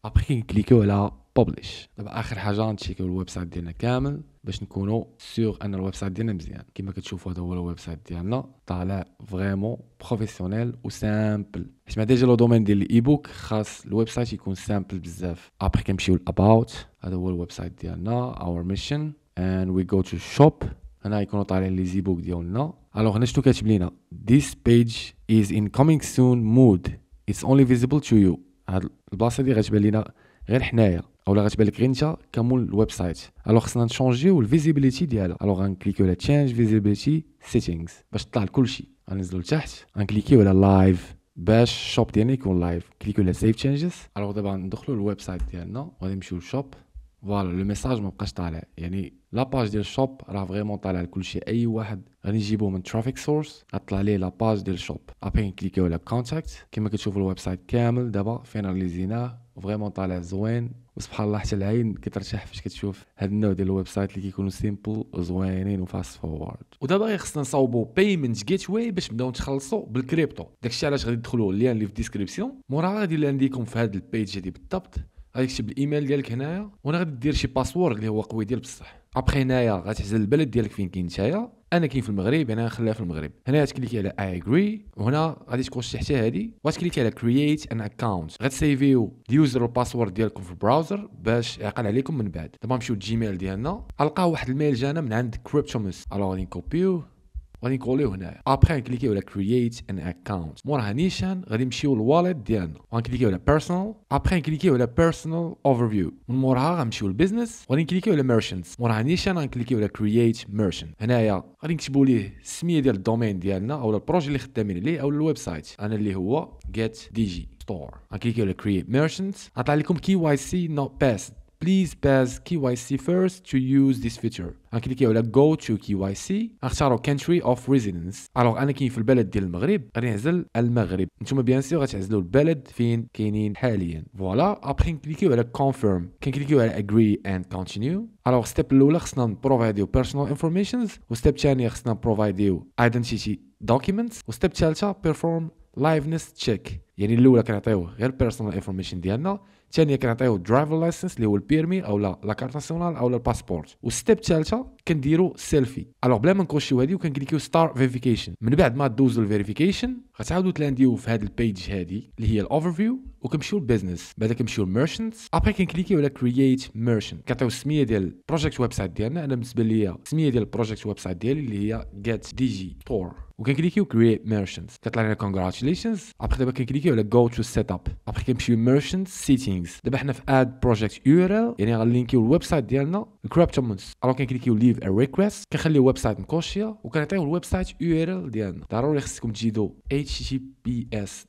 ابخي نكليكيو على ببليش. دابا اخر حاجه نتشيكيو الويب سايت ديالنا كامل باش نكونوا سيغ ان الويب سايت ديالنا مزيان. كما كتشوفوا هذا هو الويب سايت ديالنا، طالع فريمون بروفيسيونيل وسامبل. حيت ما ديجا لو دومين ديال الاي بوك خاص الويب سايت يكون سامبل بزاف. ابخي كنمشيو لاباوت، هذا هو الويب سايت ديالنا اور ميشن and we go to shop. هنا يكونوا طالعين لي زي بوك ديالنا. الوغ هنا شنو كاتب لينا؟ this page is in coming soon mood, it's only visible to you. هاد البلاصه دي غتبان لينا غير حنايا اولا غتبان لك غير انت كمول الويب سايت. الوغ خصنا نشونجيو الفيزيبيليتي ديالها. الوغ غنكليكيو على change visibility settings باش طلع كلشي. غنزلوا لتحت غنكليكيو على لايف باش الشوب ديالنا يكون لايف. كليكيو على سيف تشينجز. الوغ دابا ندخلوا للويب سايت ديالنا وغادي نمشيو للشوب. فوالا لو ميساج ما بقاش طالع، يعني لاباج ديال الشوب راه فريمون طالع لكلشي. اي واحد غادي نجيبوه من ترافيك سورس غطلع ليه لاباج ديال الشوب. ابي نكليكيو على كونتاكت. كما كتشوفوا الويب سايت كامل دابا فيناليزيناه فريمون طالع زوين. وسبحان الله حتى العين كترتاح فاش كتشوف هاد النوع ديال الويب سايت اللي كيكونوا سيمبل وزوينين وفاست فورورد. ودابا غير خصنا نصاوبوا بايمنت جيت واي باش نبداو نتخلصوا بالكريبتو. داكشي علاش غادي تدخلوا اللين اللي في الديسكريبسيون. موراها غادي عندكم في هاد البيج هادي بالضبط غادي تكتب الايميل ديالك هنايا، وانا غادي دير شي باسورد اللي هو قوي ديال بصح. ابخي هنايا غتعزل البلد ديالك فين كاين نتايا. انا كاين في المغرب، انا نخليها في المغرب. هنا تكليكي على اي اغري، وهنا غادي تخش حتى هادي وتكليكي على كرييت ان اكونت. غتسيفيو اليوزر والباسورد ديالكم في البراوزر باش يعقل عليكم من بعد. دابا نمشيو للجيميل ديالنا، القاو واحد الميل جانا من عند كريبتومس. الو غادي نكوبيوه غادي نكوليو هنايا. ابخي نكليكيو على كرييت ان اكونت. موراها نيشان غادي نمشيو للواليت ديالنا وغنكليكيو على بيرسونال. ابخي نكليكيو على بيرسونال اوفرفيو. من موراها غنمشيو للبيزنس وغادي نكليكيو على ميرشنتس. موراها نيشان غنكليكيو على كرييت ميرشنت. هنايا غادي نكتبوا ليه السميه ديال الدومين ديالنا او البروجي اللي خدامين عليه او الويب سايت انا اللي هو get dg store. غنكليكيو على create merchants. غطلع لكم KYC not passed. Please pass KYC first to use this feature. غنكليكيو على go to KYC. غنختاروا country of residence. الوغ انا كاين في البلد ديال المغرب غادي نعزل المغرب. نتوما بيان سور غتعزلوا البلد فين كاينين حاليا. فوالا ابخي نكليكيو على confirm. كنكليكيو على agree and continue. الوغ ستيب الاولى خصنا نبروفايديو personal informations، وستيب الثانيه خصنا نبروفايديو identity documents، وستيب الثالثه perform liveness check. يعني الاولى كنعطيو غير personal information ديالنا، الثانيه كنعطيو درايفر لايسنس اللي هو البيرمي او لا كارت ناسيونال او الباسبورت، والستيب الثالثه كنديروا سيلفي. الوغ بلا ما نكوشيو هذه وكنكليكيو ستار فيريفيكيشن. من بعد ما دوزوا الفيريفيكيشن غتعاودوا تلانديو في هذه البيج هذه اللي هي الاوفرفيو وكنمشيو للبيزنس. بعدا كنمشيو للميرشنتس. ابري كنكليكيو على كرييت ميرشنت. كنعطيو السميه ديال البروجيكت ويب سايت ديالنا. انا بالنسبه ليا السميه ديال البروجيكت ويب سايت ديالي اللي هي get dg store، وكنكليكيو create merchants. كطلع لنا congratulations. ابخي دابا كنكليكيو على go to setup. ابخي كنمشيو merchant settings. دابا حنا في add project url، يعني غنلينكيو الويب سايت ديالنا كريبتومونس. الوغ كنكليكيو leave a request. كنخليو الويب سايت مكوشيه وكنعطيو الويب سايت url ديالنا. ضروري خصكم تزيدوا https://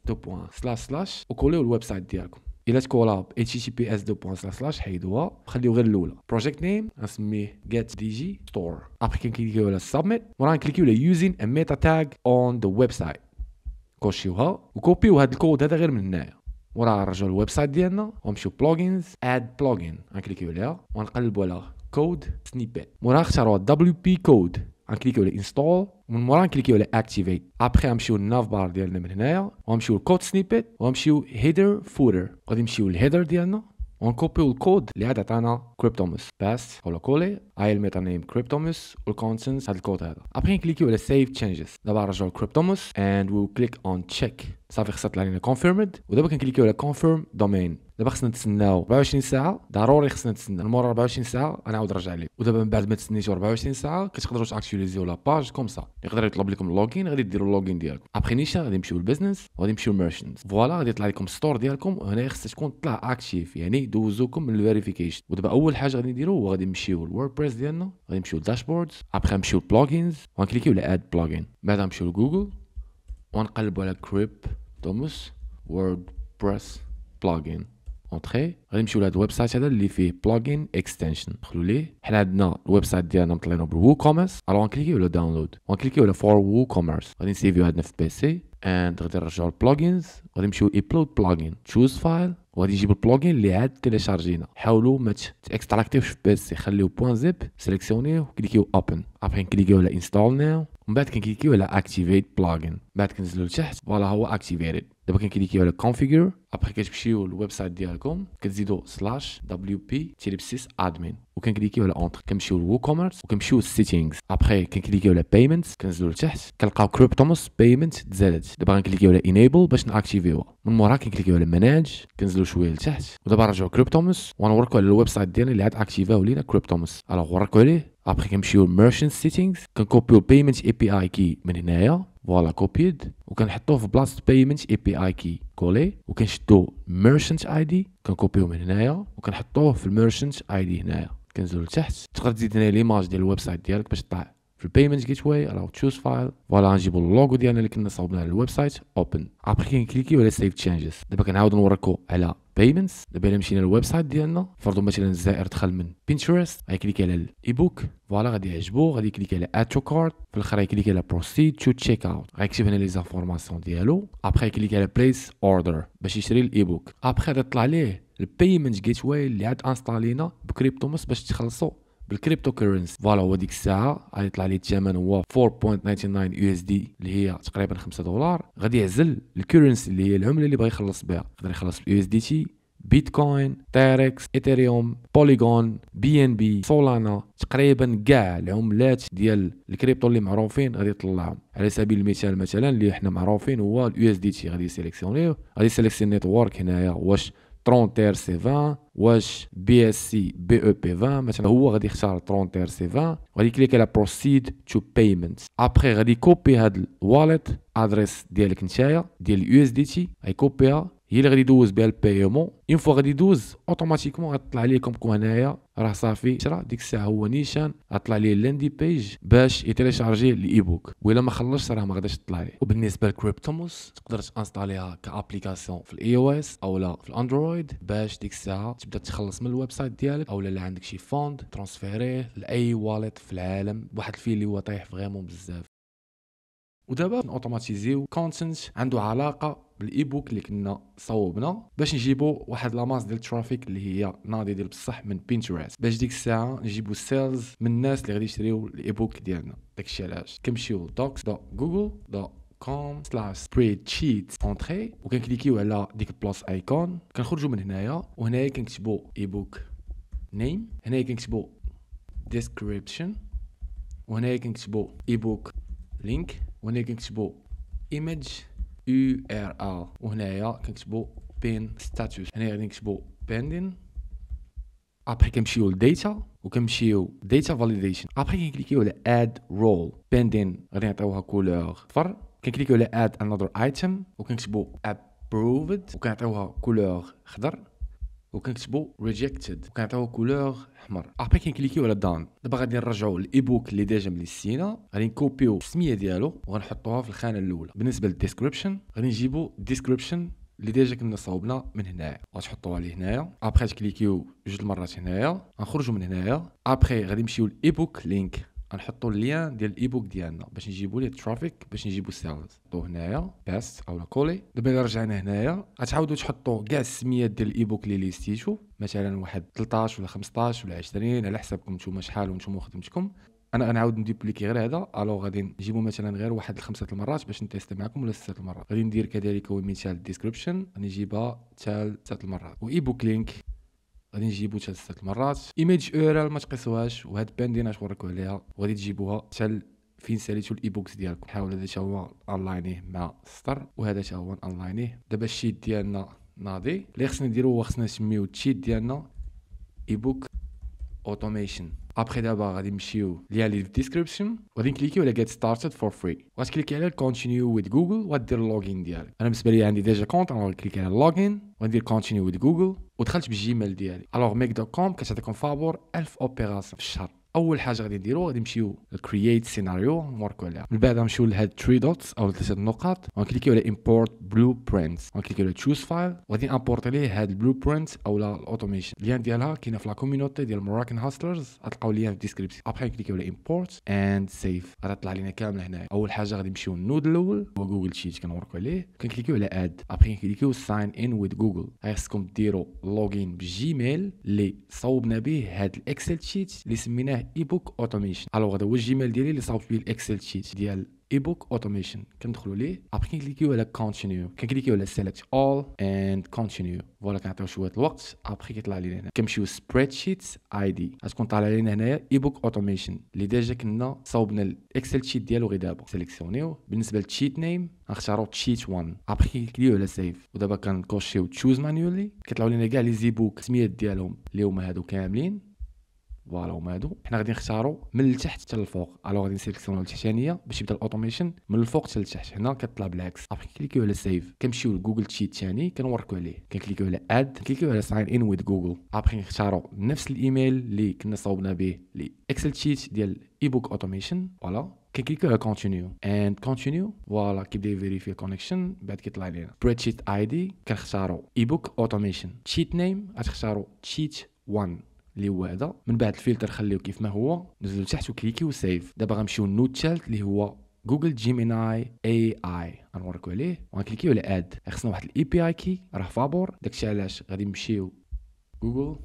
وكوليو الويب سايت ديالكم. الا تكولا https:// حيدوها وخليو غير الاولى. بروجيكت نيم غنسميه get dg store. ابخي كنكليكيو على submit وراه نكليكيو على using a meta tag on the website. كوشيوها وكوبيو هذا الكود هذا غير من هنايا. وراه نرجعوا للويب سايت ديالنا ونمشيو بلوجينز اد بلوجين. غنكليكيو عليها ونقلبوا على كود سنيبيت. موراها اختاروا WP كود. غنكليكيو على انستول ومن مورا نكليكيو على اكتيفيت. ابخي غنمشيو للناف بار ديالنا من هنايا وغنمشيو لكود سنيبيت وغنمشيو هيدر فوتر. غادي نمشيو للهيدر ديالنا ونكوبيو الكود اللي عاد عطانا كريبتومس باست ولا كولي اي الميتا نيم كريبتومس والكونتنت هذا الكود هذا. ابخي نكليكيو على سيف تشينجز. دابا نرجعوا لكريبتومس اند ويل كليك اون تشيك. صافي خصها تطلع لنا كونفيرمد. ودابا كنكليكيو على كونفيرم دومين. دابا خصنا نتسناو 24 ساعه. ضروري خصنا نتسنى المور 24 ساعه انا عاود نرجع لكم. ودابا من بعد ما تسنيتو 24 ساعه كتقدروا تاكتواليزيو لا باج كوم سا. يقدر يطلب لكم اللوغين غادي ديروا اللوغين ديالكم. ابخي نيشان غادي نمشيو للبيزنس وغادي نمشيو للميرشنتس. فوالا غادي يطلع لكم ستور ديالكم وهنا خصها تكون طلع اكتيف، يعني دوزوكم من الفيريفيكيشن. ودابا اول حاجه غادي نديرو هو غادي نمشيو للوردبريس ديالنا، غادي نمشيو للداشبوردز. ابخي نمشيو للبلوغينز وغنكليكيو على اد بلوغين. بعدا نمشيو لجوجل ونقلبوا على كريبتوموس ووردبريس بلوجين. اونطري غادي نمشيو لهاد الويب سايت هذا اللي فيه بلوجين اكستنشن، ندخلوا ليه. حنا عندنا الويب سايت ديالنا مطلعينه بالوو كوميرس، الوغ نكليكيو على داونلود ونكليكيو على فور وو كوميرس. غادي نسيفيو عندنا في بيسي اند غادي نرجعوا البلوجينز، غادي نمشيو ابلود بلوجين تشوز فايل، وغادي يجيب البلوجين اللي عاد تيليشارجينا. حاولوا ما تاكستراكتيوش في بيسي، خليو بوان زيب، سيليكسيونيو كليكيو اوبن، ابري نكليكيو على انستال ناو، ومن بعد كنكليكيو على اكتيفيت بلوجين، بعد كنزلوا لتحت فوالا هو اكتيفيتد. دابا كنكليكيو على كونفيغور، ابري كتمشيو للويب سايت ديالكم كتزيدوا /wp-sys admin وكنكليكيو على اونتر، كنمشيو للوو كوميرس وكنمشيو للسيتينغز، ابري كنكليكيو على بايمنتس، كنزلوا لتحت كنلقاو كريبتوموس بايمنت تزادت. دابا غنكليكيو على انيبل باش ناكتيفيوها، من موراها كنكليكيو على ماناج، كنزلوا شويه لتحت ودابا نرجعوا كريبتوموس ونوركوا على الويب سايت ديالنا اللي عاد اكتيفاو لينا كريبتوموس. الوغ وركوا عليه، ابري كنمشيو لميرشنت سيتينغز، كنكوبيو بايمنت اي بي اي كي من هنايا فوالا كوبيد، وكنحطوه في بلاصه بايمنت اي بي اي كي كولي، وكنشدو ميرشنت اي دي كنكوبيو من هنايا وكنحطوه في الميرشنت اي دي هنايا. كنزلوا لتحت تقدر تزيد هنا ليماج ديال الويب سايت ديالك باش تطلع في البيمنت جيت واي. راهو تشوز فايل فوالا نجيبوا اللوغو ديالنا اللي كنا صاوبناه على الويب سايت اوبن، ابري كنكليكيو على سيف تشينجز. دابا كنعاودو نوريكم على بايمنتس. دابا الا مشينا للويب سايت ديالنا، فرضوا مثلا الزائر دخل من بينترست، غيكليكي على الاي بوك فوالا غادي يعجبو، غادي يكليكي على اد تو كارت، في الاخر يكليكي على بروسيد تو تشيك اوت، غيكتب هنا لي زانفورماسيون ديالو، ابري يكليكي على بليس اوردر باش يشري الاي بوك، ابري غادي يطلع ليه البيمنت جيت واي اللي عاد انستالينا بكريبتوموس باش تخلصوا بالكريبتو كورنسي. فوالا هو ديك الساعه غادي يطلع ليه الثمن هو 4.99 يو اس دي اللي هي تقريبا $5. غادي يعزل الكورنسي اللي هي العمله اللي بغى يخلص بها، يقدر يخلص باليو اس دي تي، بيتكوين، تيركس، ايثيريوم، بوليغون، بي ان بي، سولانا، تقريبا كاع العملات ديال الكريبتو اللي معروفين غادي يطلعهم. على سبيل المثال مثلا اللي احنا معروفين هو اليو اس دي تي، غادي يسيليكسيونيو، غادي يسيليكسيون نيتورك هنايا واش ترونتير سي 20 واش بي اس سي بي او بي 20 مثلا، هو غادي يختار ترونتير سي 20 غادي كليك على بروسيد تو بايمنت، ابري غادي يكوبي هاد الواليت ادريس ديالك نتايا ديال اليو اس دي تي، غيكوبيها هي اللي غادي يدوز بها البايمون. اون فوا غادي يدوز اوتوماتيكمون غتطلع لكم كو هنايا راه صافي شرا. ديك الساعه هو نيشان غطلع ليه اللاندي بيج باش يتيليشارجي الاي بوك، وإلا ما خلصش راه ما غاديش تطلع ليه. وبالنسبه لكريبتوموس تقدر تانستاليها كابليكاسيون في الاي او اس او لا في الاندرويد باش ديك الساعه تبدا تخلص من الويب سايت ديالك، او لا عندك شي فوند ترانسفيريه لاي واليت في العالم بواحد الفي اللي هو طايح فريمون بزاف. ودابا اوتوماتيزيو كونتنت عنده علاقه بالاي بوك اللي كنا صوبنا باش نجيبوا واحد لاماس ديال الترافيك اللي هي ناضي ديال بصح من بينترست، باش ديك الساعه نجيبوا سيلز من الناس اللي غادي يشريو الاي بوك ديالنا. داكشي علاش كنمشيو docs.google.com/spreadsheets اونطري وكنكليكيو على ديك البلاص ايكون، كنخرجوا من هنايا وهنايا كنكتبوا اي بوك نيم، هنايا كنكتبوا description، وهنايا كنكتبوا اي بوك لينك، وهنا كنكتبوا image URL، وهنايا كنكتبوا pin status، هنا غادي نكتبوا pending. ابري كنمشيو للداتا وكنمشيو data validation، ابري كنكليكيو على add role pending غادي نعطيوها كولور صفر، كنكليكيو على add another item وكنكتبوا approved وكنعطيوها كولور خضر، وكنكتبوا rejected وكنعطيوه كولور احمر. ابري كنكليكيو على دان. دابا غادي نرجعوا الاي بوك اللي ديجا مليستينا، غادي نكوبيو السميه ديالو وغنحطوها في الخانه الاولى. بالنسبه للديسكريبشن غادي نجيبوا الديسكريبشن اللي ديجا كنا صاوبنا من هنايا، غتحطوها ليه هنايا. ابري تكليكيو جوج المرات هنايا، غنخرجوا من هنايا. ابري غادي نمشيو للاي بوك لينك، غنحطوا اللين ديال الاي بوك ديالنا باش نجيبوا ليه الترافيك باش نجيبوا سيلز. حطوه هنايا بس اولا كولي. دابا الا رجعنا هنايا غتعاودوا تحطوا كاع السميات ديال الاي بوك اللي ليستيتو، مثلا واحد 13 ولا 15 ولا 20 على حسابكم نتوما شحال ونتوما خدمتكم. انا غنعاود نديبليكي غير هذا، الو غادي نجيبو مثلا غير واحد 5 المرات باش نتيست معكم ولا 6 المرات. غادي ندير كذلك مثال الديسكريبشن غادي نجيبها حتى 3 المرات، واي بوك لينك غادي نجيبو حتى 6 المرات. ايميج URL ما تقيسوهاش، وهاد باندين اش وريكو عليها وغادي تجيبوها حتى فين ساليتو الاي بوكس ديالكم. حاول هذا تا هو اونلاينيه مع ستار، وهذا تا هو اونلاينيه. دابا الشيت ديالنا ناضي، اللي خصنا نديرو هو خصنا نسميو الشيت ديالنا اي بوك اوتوميشن. ابري دابا غادي نمشيو ليا لي ديسكريبشن وغادي نكليكيو على get started for free، غتكليكي على continue with Google وغادير اللوغين ديالك. انا بالنسبه لي عندي ديجا كونط، انا غنكليكي على اللوغين وغندير continue with Google ودخلت بالجيميل ديالي. الوغ ميك.com كتعطيكم فابور 1000 اوبيراسيون في الشهر، اول حاجه غادي نديرو غادي نمشيو لكرييت سيناريو نوركو عليها. من بعد غنمشيو لهاد 3 دوتس او 3 النقاط ونكليكيو على امبورت بلو برينت ونكليكيو على تشوز فايل وغادي امبورتي ليه هاد البلو برينت اولا الاوتوميشن. اللين ديالها كاينه في لا كوميونيتي ديال مراكن هاسلرز، غتلقاو ليها في الديسكريبسيون. ابخي نكليكيو على امبورت اند سيف غتطلع لينا كامل هنايا. اول حاجه غادي نمشيو للنود الاول هو جوجل شيت كنوركو عليه، كنكليكيو على اد. ابخي نكليكيو ساين ان ويز جوجل. خاصكم ديروا لوغين بالجيميل اللي صوبنا به هاد الاكسل شيت اللي سميناه ايبوك اوتوميشن. الوغ هذا هو الجيميل ديالي اللي صاوبت به الاكسل شيت ديال ايبوك اوتوميشن. كندخلوا ليه ابخي كنكليكيو على كونتينيو، كنكليكيو على سيلكت اول اند كونتينيو. فوالا كنعطيو شويه الوقت. ابخي كيطلع لينا هنا كنمشيو سبريد شيت اي دي، غتكون طالع لينا هنايا ايبوك اوتوميشن اللي ديجا كنا صوبنا الاكسل شيت ديالو غير دابا. سيليكسيونيو. بالنسبه للشيت نيم غنختاروا تشيت 1. ابخي كنكليكيو على سيف ودابا كنكوشيو تشوز مانيولي. كيطلعوا لينا كاع لي زيبوك السميات ديالهم اللي هما هادو كاملين. فوالا هما هادو. حنا غادي نختاروا من التحت حتى للفوق. الوغ غادي نسيليكسيونيو التحتانيه باش يبدا الاوتوميشن من الفوق حتى للتحت. هنا كتطلع بالعكس. ابخي كليكيو على سيف كنمشيو لجوجل شيت ثاني كنوركو عليه، كنكليكيو على اد، كنكليكيو على ساين ان ويز جوجل. ابخي نختاروا نفس الايميل اللي كنا صوبنا به لي اكسل شيت ديال ايبوك اوتوميشن. فوالا كنكليكيو على كونتينيو اند كونتينيو. فوالا كيبدا يفيريفي الكونيكشن. بعد كيطلع لينا سبريد شيت اي دي، كنختاروا ايبوك اوتوميشن. شيت نيم غتختاروا شيت 1 اللي هو هذا. من بعد الفلتر خليوه كيف ما هو، نزلوا لتحت وكليكيو سيف. دابا غنمشيو للنود الثالث اللي هو جوجل جيميناي اي اي، غنوريكو عليه وغنكليكيو على اد. خصنا واحد الاي بي اي كي راه فابور، داكشي علاش غادي نمشيو جوجل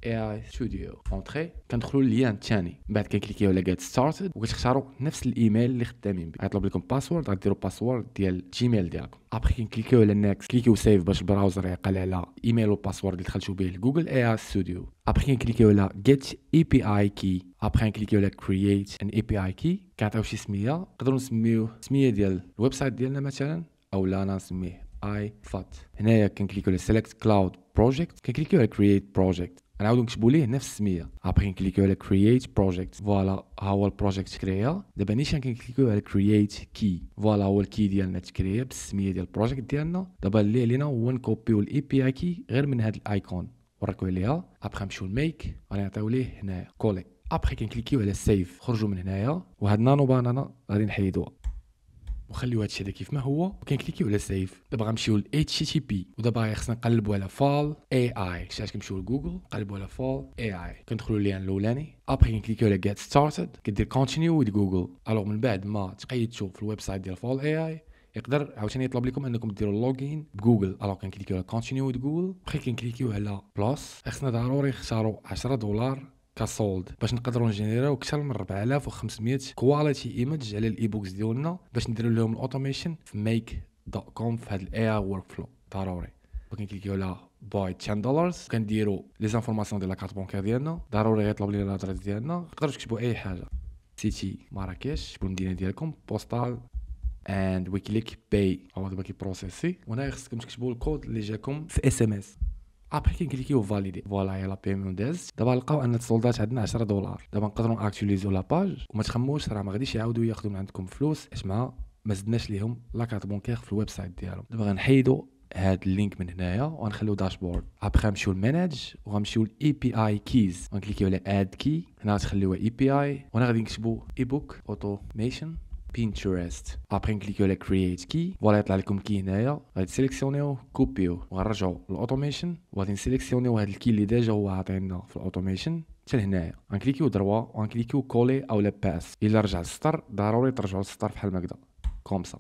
اي اي ستوديو اونطري. كندخلوا لللين الثاني. من بعد كنكليكيو على جيت ستارتد وكتختاروا نفس الايميل اللي خدامين به. غيطلب لكم باسورد، غديروا باسورد ديال جيميل ديالكم. ابخي كنكليكيو على نيكست، كليكيو سيف باش البراوزر يعقل على ايميل والباسورد اللي دخلتوا به لجوجل اي اي ستوديو. ابخي كنكليكيو على جيت اي بي اي كي. ابخي كنكليكيو على كرييت ان اي بي اي كي. كنعطيو شي سميه، نقدروا نسميوه سميه ديال الويب سايت ديالنا مثلا، اولا انا نسميه اي فات. هنايا كنكليكيو على سيلكت كلاود بروجيكت، كنكليكيو على كرييت بروجيكت، غنعاودو نكتبوا ليه نفس السميه. ابخي نكليكيو على كرييت بروجيكت. فوالا ها هو البروجيكت كريا. دابا نيشان كنكليكيو على كرييت كي. فوالا هو الكي ديالنا تكريا بالسميه ديال البروجيكت ديالنا. دابا اللي علينا هو نكوبيو الاي بي اي كي غير من هاد الايكون وريكو عليها. ابخي نمشيو لميك غنعطيو ليه هنايا كولي. ابخي كنكليكيو على سيف، خرجوا من هنايا وهاد نانو بانانا غادي نحيدوها وخليو هادشي هذا كيف ما هو وكنكليكيو على سيف. دابا غنمشيو ل HTTP ودابا خصنا نقلبوا على فال اي اي. شحال كنمشيو لجوجل نقلبوا على فال اي اي، كندخلوا للين الاولاني. ابخي كنكليكيو على جيت ستارتد، كدير كونتينيو ويز جوجل. الوغ من بعد ما تقيدتوا في الويب سايت ديال فال اي اي يقدر عاوتاني يطلب لكم انكم ديروا لوغين بجوجل. الوغ كنكليكيو على كونتينيو ويز جوجل. بخي كنكليكيو على بلس. خصنا ضروري نختاروا $10 كسولد باش نقدروا نجينيراو اكثر من 4500 كواليتي ايمج على الايبوكس ديالنا باش نديروا لهم الاوتوميشن في make.com في هذا الاي اي ورك فلو. ضروري كنكليكيو على باي $10 كنديروا لي زانفورماسيون ديال لاكارت بونكير ديالنا. ضروري غيطلب لينا لادريس ديالنا، تقدروا تكتبوا اي حاجه، سيتي مراكش، تكتبوا المدينه ديالكم، بوستال اند وي كليك باي. هو دابا كيبروسيسي وهنا خصكم تكتبوا الكود اللي جاكم في اس ام اس. ابخي كنكليكيو فاليدي. فوالا هي لا بيمون داز. دابا لقاو ان السولدات عندنا $10. دابا نقدروا اكتواليزيو لا باج وما تخموش راه ما غاديش يعاودوا ياخذوا من عندكم فلوس حيت ما زدناش ليهم لاكارت بونكير في الويب سايت ديالهم. دابا غنحيدوا هاد اللينك من هنايا وغنخليو داشبورد. ابخي نمشيو لماناج وغنمشيو لاي بي اي كيز، غنكليكيو على اد كي. هنا غتخليوها اي بي اي وهنا غادي نكتبوا ايبوك اوتوميشن بينترست. ابخي نكليكيو على كرييت كي. فوالا يطلع لكم كي هنايا، غادي تسيليكسيونيو كوبيو وغنرجعوا للاوتوميشن وغادي نسيليكسيونيو هاد الكي اللي ديجا هو عاطينا في الاوتوميشن حتى لهنايا. غنكليكيو دروا وغنكليكيو كولي اولا باس. الا رجع السطر ضروري ترجعوا للسطر بحال ما هكذا كومسا.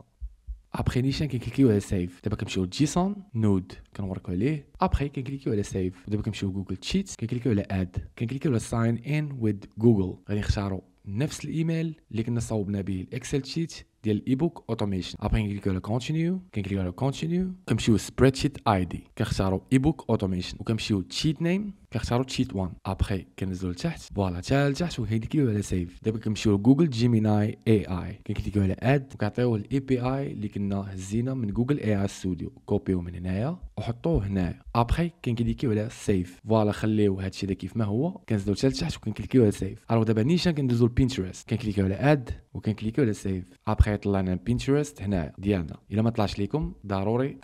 ابخي نيشان كنكليكيو على سيف. دابا كنمشيو لجيسون نود كنوركو عليه. ابخي كنكليكيو على سيف. دابا كنمشيو لجوجل شيت كنكليكيو على اد، كنكليكيو على ساين ان ويز جوجل. غادي نختاروا نفس الايميل اللي كنا صوبنا به الاكسل شيت ديال الايبوك اوتوميشن. ابخي كنكليكيو على كونتينيو، كنكليكيو على كونتينيو، كنمشيو سبريد شيت اي دي، كنختاروا ايبوك اوتوميشن وكنمشيو شيت نيم، كنختاروا شيت 1. ابخي كنزلوا لتحت. فوالا حتى لتحت وكنكليكيو على سيف. دابا كنمشيو لجوجل جيميناي اي اي، كنكليكيو على اد وكنعطيوه الاي بي اي اللي كنا هزينا من جوجل اي اي ستوديو. كوبيو من هنايا وحطوه هنايا. ابخي كنكليكيو على سيف. فوالا خليو هادشي دا كيف ما هو. كنزلوا حتى لتحت وكنكليكيو على سيف. الوغ دابا نيشان كندوزو لبينترست، كنكليكيو على اد وكنكليكيو على سيف. ابخي يطلع لنا بينترست هنايا ديالنا. الا ما طلعش ليكم ضروري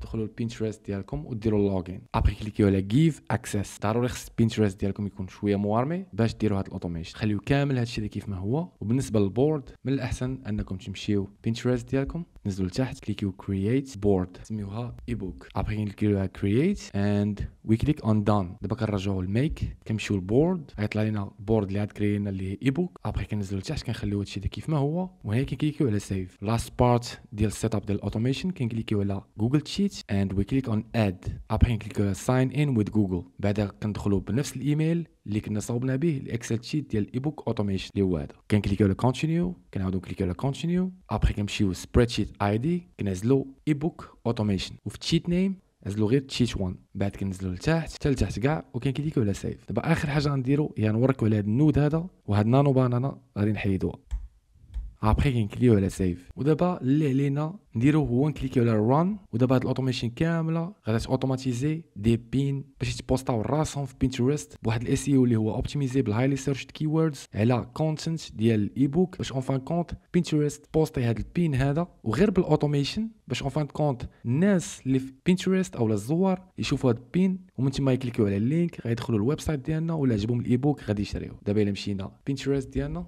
تدخلوا البينترست ديالكم وديروا اللوغين. ابري كليكيو على جيف اكسس. ضروري خص البينترست ديالكم يكون شويه موارمي باش ديروا هذا الاوتوميشن. خليو كامل هذا الشيء كيف ما هو. وبالنسبه للبورد من الاحسن انكم تمشيو بينترست ديالكم، نزلوا لتحت، كليكيو كرييت بورد، سميوها اي بوك. ابري كليكيو على كرييت اند وي كليك اون دان. دابا كنرجعوا الميك، كنمشيو للبورد، غيطلع لنا البورد اللي عاد كريينا اللي هي اي بوك. ابري كنزلوا لتحت كنخليو هادشي كيف ما هو، وهنا كنكليكيو على سيف. لاست بارت ديال السيت اب ديال الاوتوميشن كنكليكيو على جوجل شيت اند وي كليك اون اد. ابري كنكليكيو على ساين ان وذ جوجل. بعدا كندخلوا بنفس الايميل اللي كنا صوبنا به الاكسل شيت ديال الاي بوك اوتوميشن اللي هو هذا. كنكليكيو على كونتينيو، كنعاودو نكليكيو على كونتينيو. ابري كنمشيو سبريد شيت اي دي، كنعزلو اي بوك اوتوميشن، وفي الشيت نيم نزلو غير تشيت 1. بعد كنزلو لتحت حتى لتحت كاع وكنكليكيو على سيف. دابا اخر حاجه غنديرو هي نوريكو على هذا النود هذا وهاد نانو بانانا غادي نحيدوها. ابري كنكليكيو على سيف. ودابا اللي علينا نديرو هو نكليكيو على ران. ودابا هاد الاوتوميشن كامله غادي اوتوماتيزي دي بين باش يتبوستاو راسهم في بينترست بواحد الاس اي او اللي هو اوبتيميزي بالهايلي سيرش كيوردز على كونتنت ديال الاي بوك، باش اون فان كونت بينترست بوستي هاد البين هذا وغير بالاوتوميشن باش اون فان كونت الناس اللي في بينترست او الزوار يشوفوا هاد البين ومن تما يكليكيو على اللينك غيدخلوا للويب سايت ديالنا ولا عجبهم الاي بوك غادي يشريوه. دابا الا مشينا بينترست ديالنا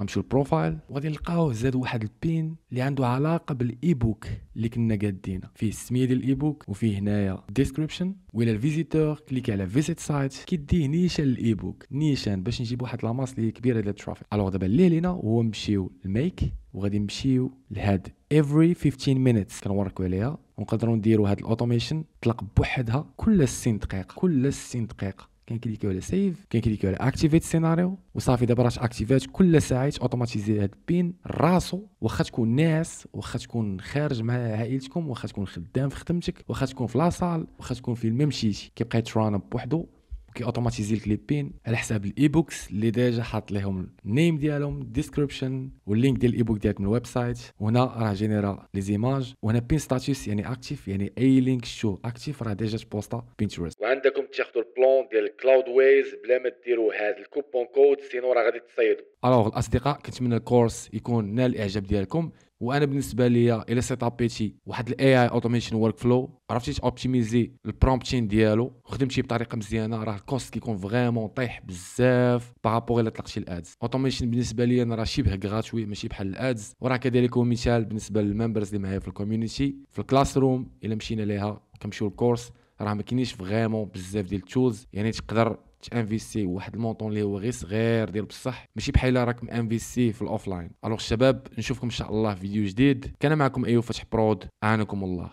غنمشيو للبروفايل وغادي نلقاوه زاد واحد البين اللي عنده علاقه بالاي بوك اللي كنا قادينه، فيه السميه ديال الاي بوك وفيه هنايا ديسكريبشن. وإلا الفيزيتور كليكي على فيزيت سايت كيديه نيشان الاي بوك، نيشان باش نجيب واحد لاماس اللي كبيره ديال الترافيك. الوغ دابا اللي لينا هو نمشيو الميك وغادي نمشيو لهاد every 15 minutes كنوريكو عليها، ونقدروا نديروا هاد الاوتوميشن طلق بوحدها كل 60 دقيقه. كل 60 دقيقه كنكليكيو على سيف، كنكليكيو على اكتيفيت سيناريو وصافي. دابا راه اكتيفيت كل ساعه اوتوماتيزي هاد البين راسو. واخا تكون ناس، واخا تكون خارج مع عائلتكم، واخا تكون خدام في خدمتك، واخا تكون في لاصال، واخا تكون في الممشيتي، كيبقى يتران بوحدو كي اوتوماتيزي لك لي بين على حساب الاي بوكس اللي ديجا حاط لهم النيم ديالهم، الديسكريبشن واللينك ديال الاي بوك ديالك من الويب سايت. وهنا راه جينيرا لي زيماج، وهنا بين ستاتوس يعني اكتيف، يعني اي لينك شو اكتيف راه ديجا تبوستا بينترست. وعندكم تاخذوا البلان ديال الكلاود ويز بلا ما ديروا هذا الكوبون كود سينو راه غادي تصيدوا. الوغ الاصدقاء كنتمنى الكورس يكون نال الاعجاب ديالكم. وانا بالنسبه ليا الا سيت ابيتي واحد الاي اي اوتوميشن ورك فلو، عرفتي اوبتيميزي البرومبتين ديالو وخدمتي بطريقه مزيانه، راه الكوست كيكون فريمون طيح بزاف بارابور الا طلقتي الادز. اوتوميشن بالنسبه ليا انا راه شبه غراتوي ماشي بحال الادز. وراه كذلك مثال بالنسبه للممبرز اللي معايا في الكوميونيتي في الكلاس روم. الا مشينا ليها كنمشيو الكورس راه ما كاينيش فريمون بزاف ديال التولز، يعني تقدر تانفيستي واحد المونطون اللي هو غير صغير ديال بصح ماشي بحال راك مانفيستي في الاوفلاين. الوغ الشباب نشوفكم ان شاء الله في فيديو جديد. كان معكم ايوب فتح برود، اعانكم الله.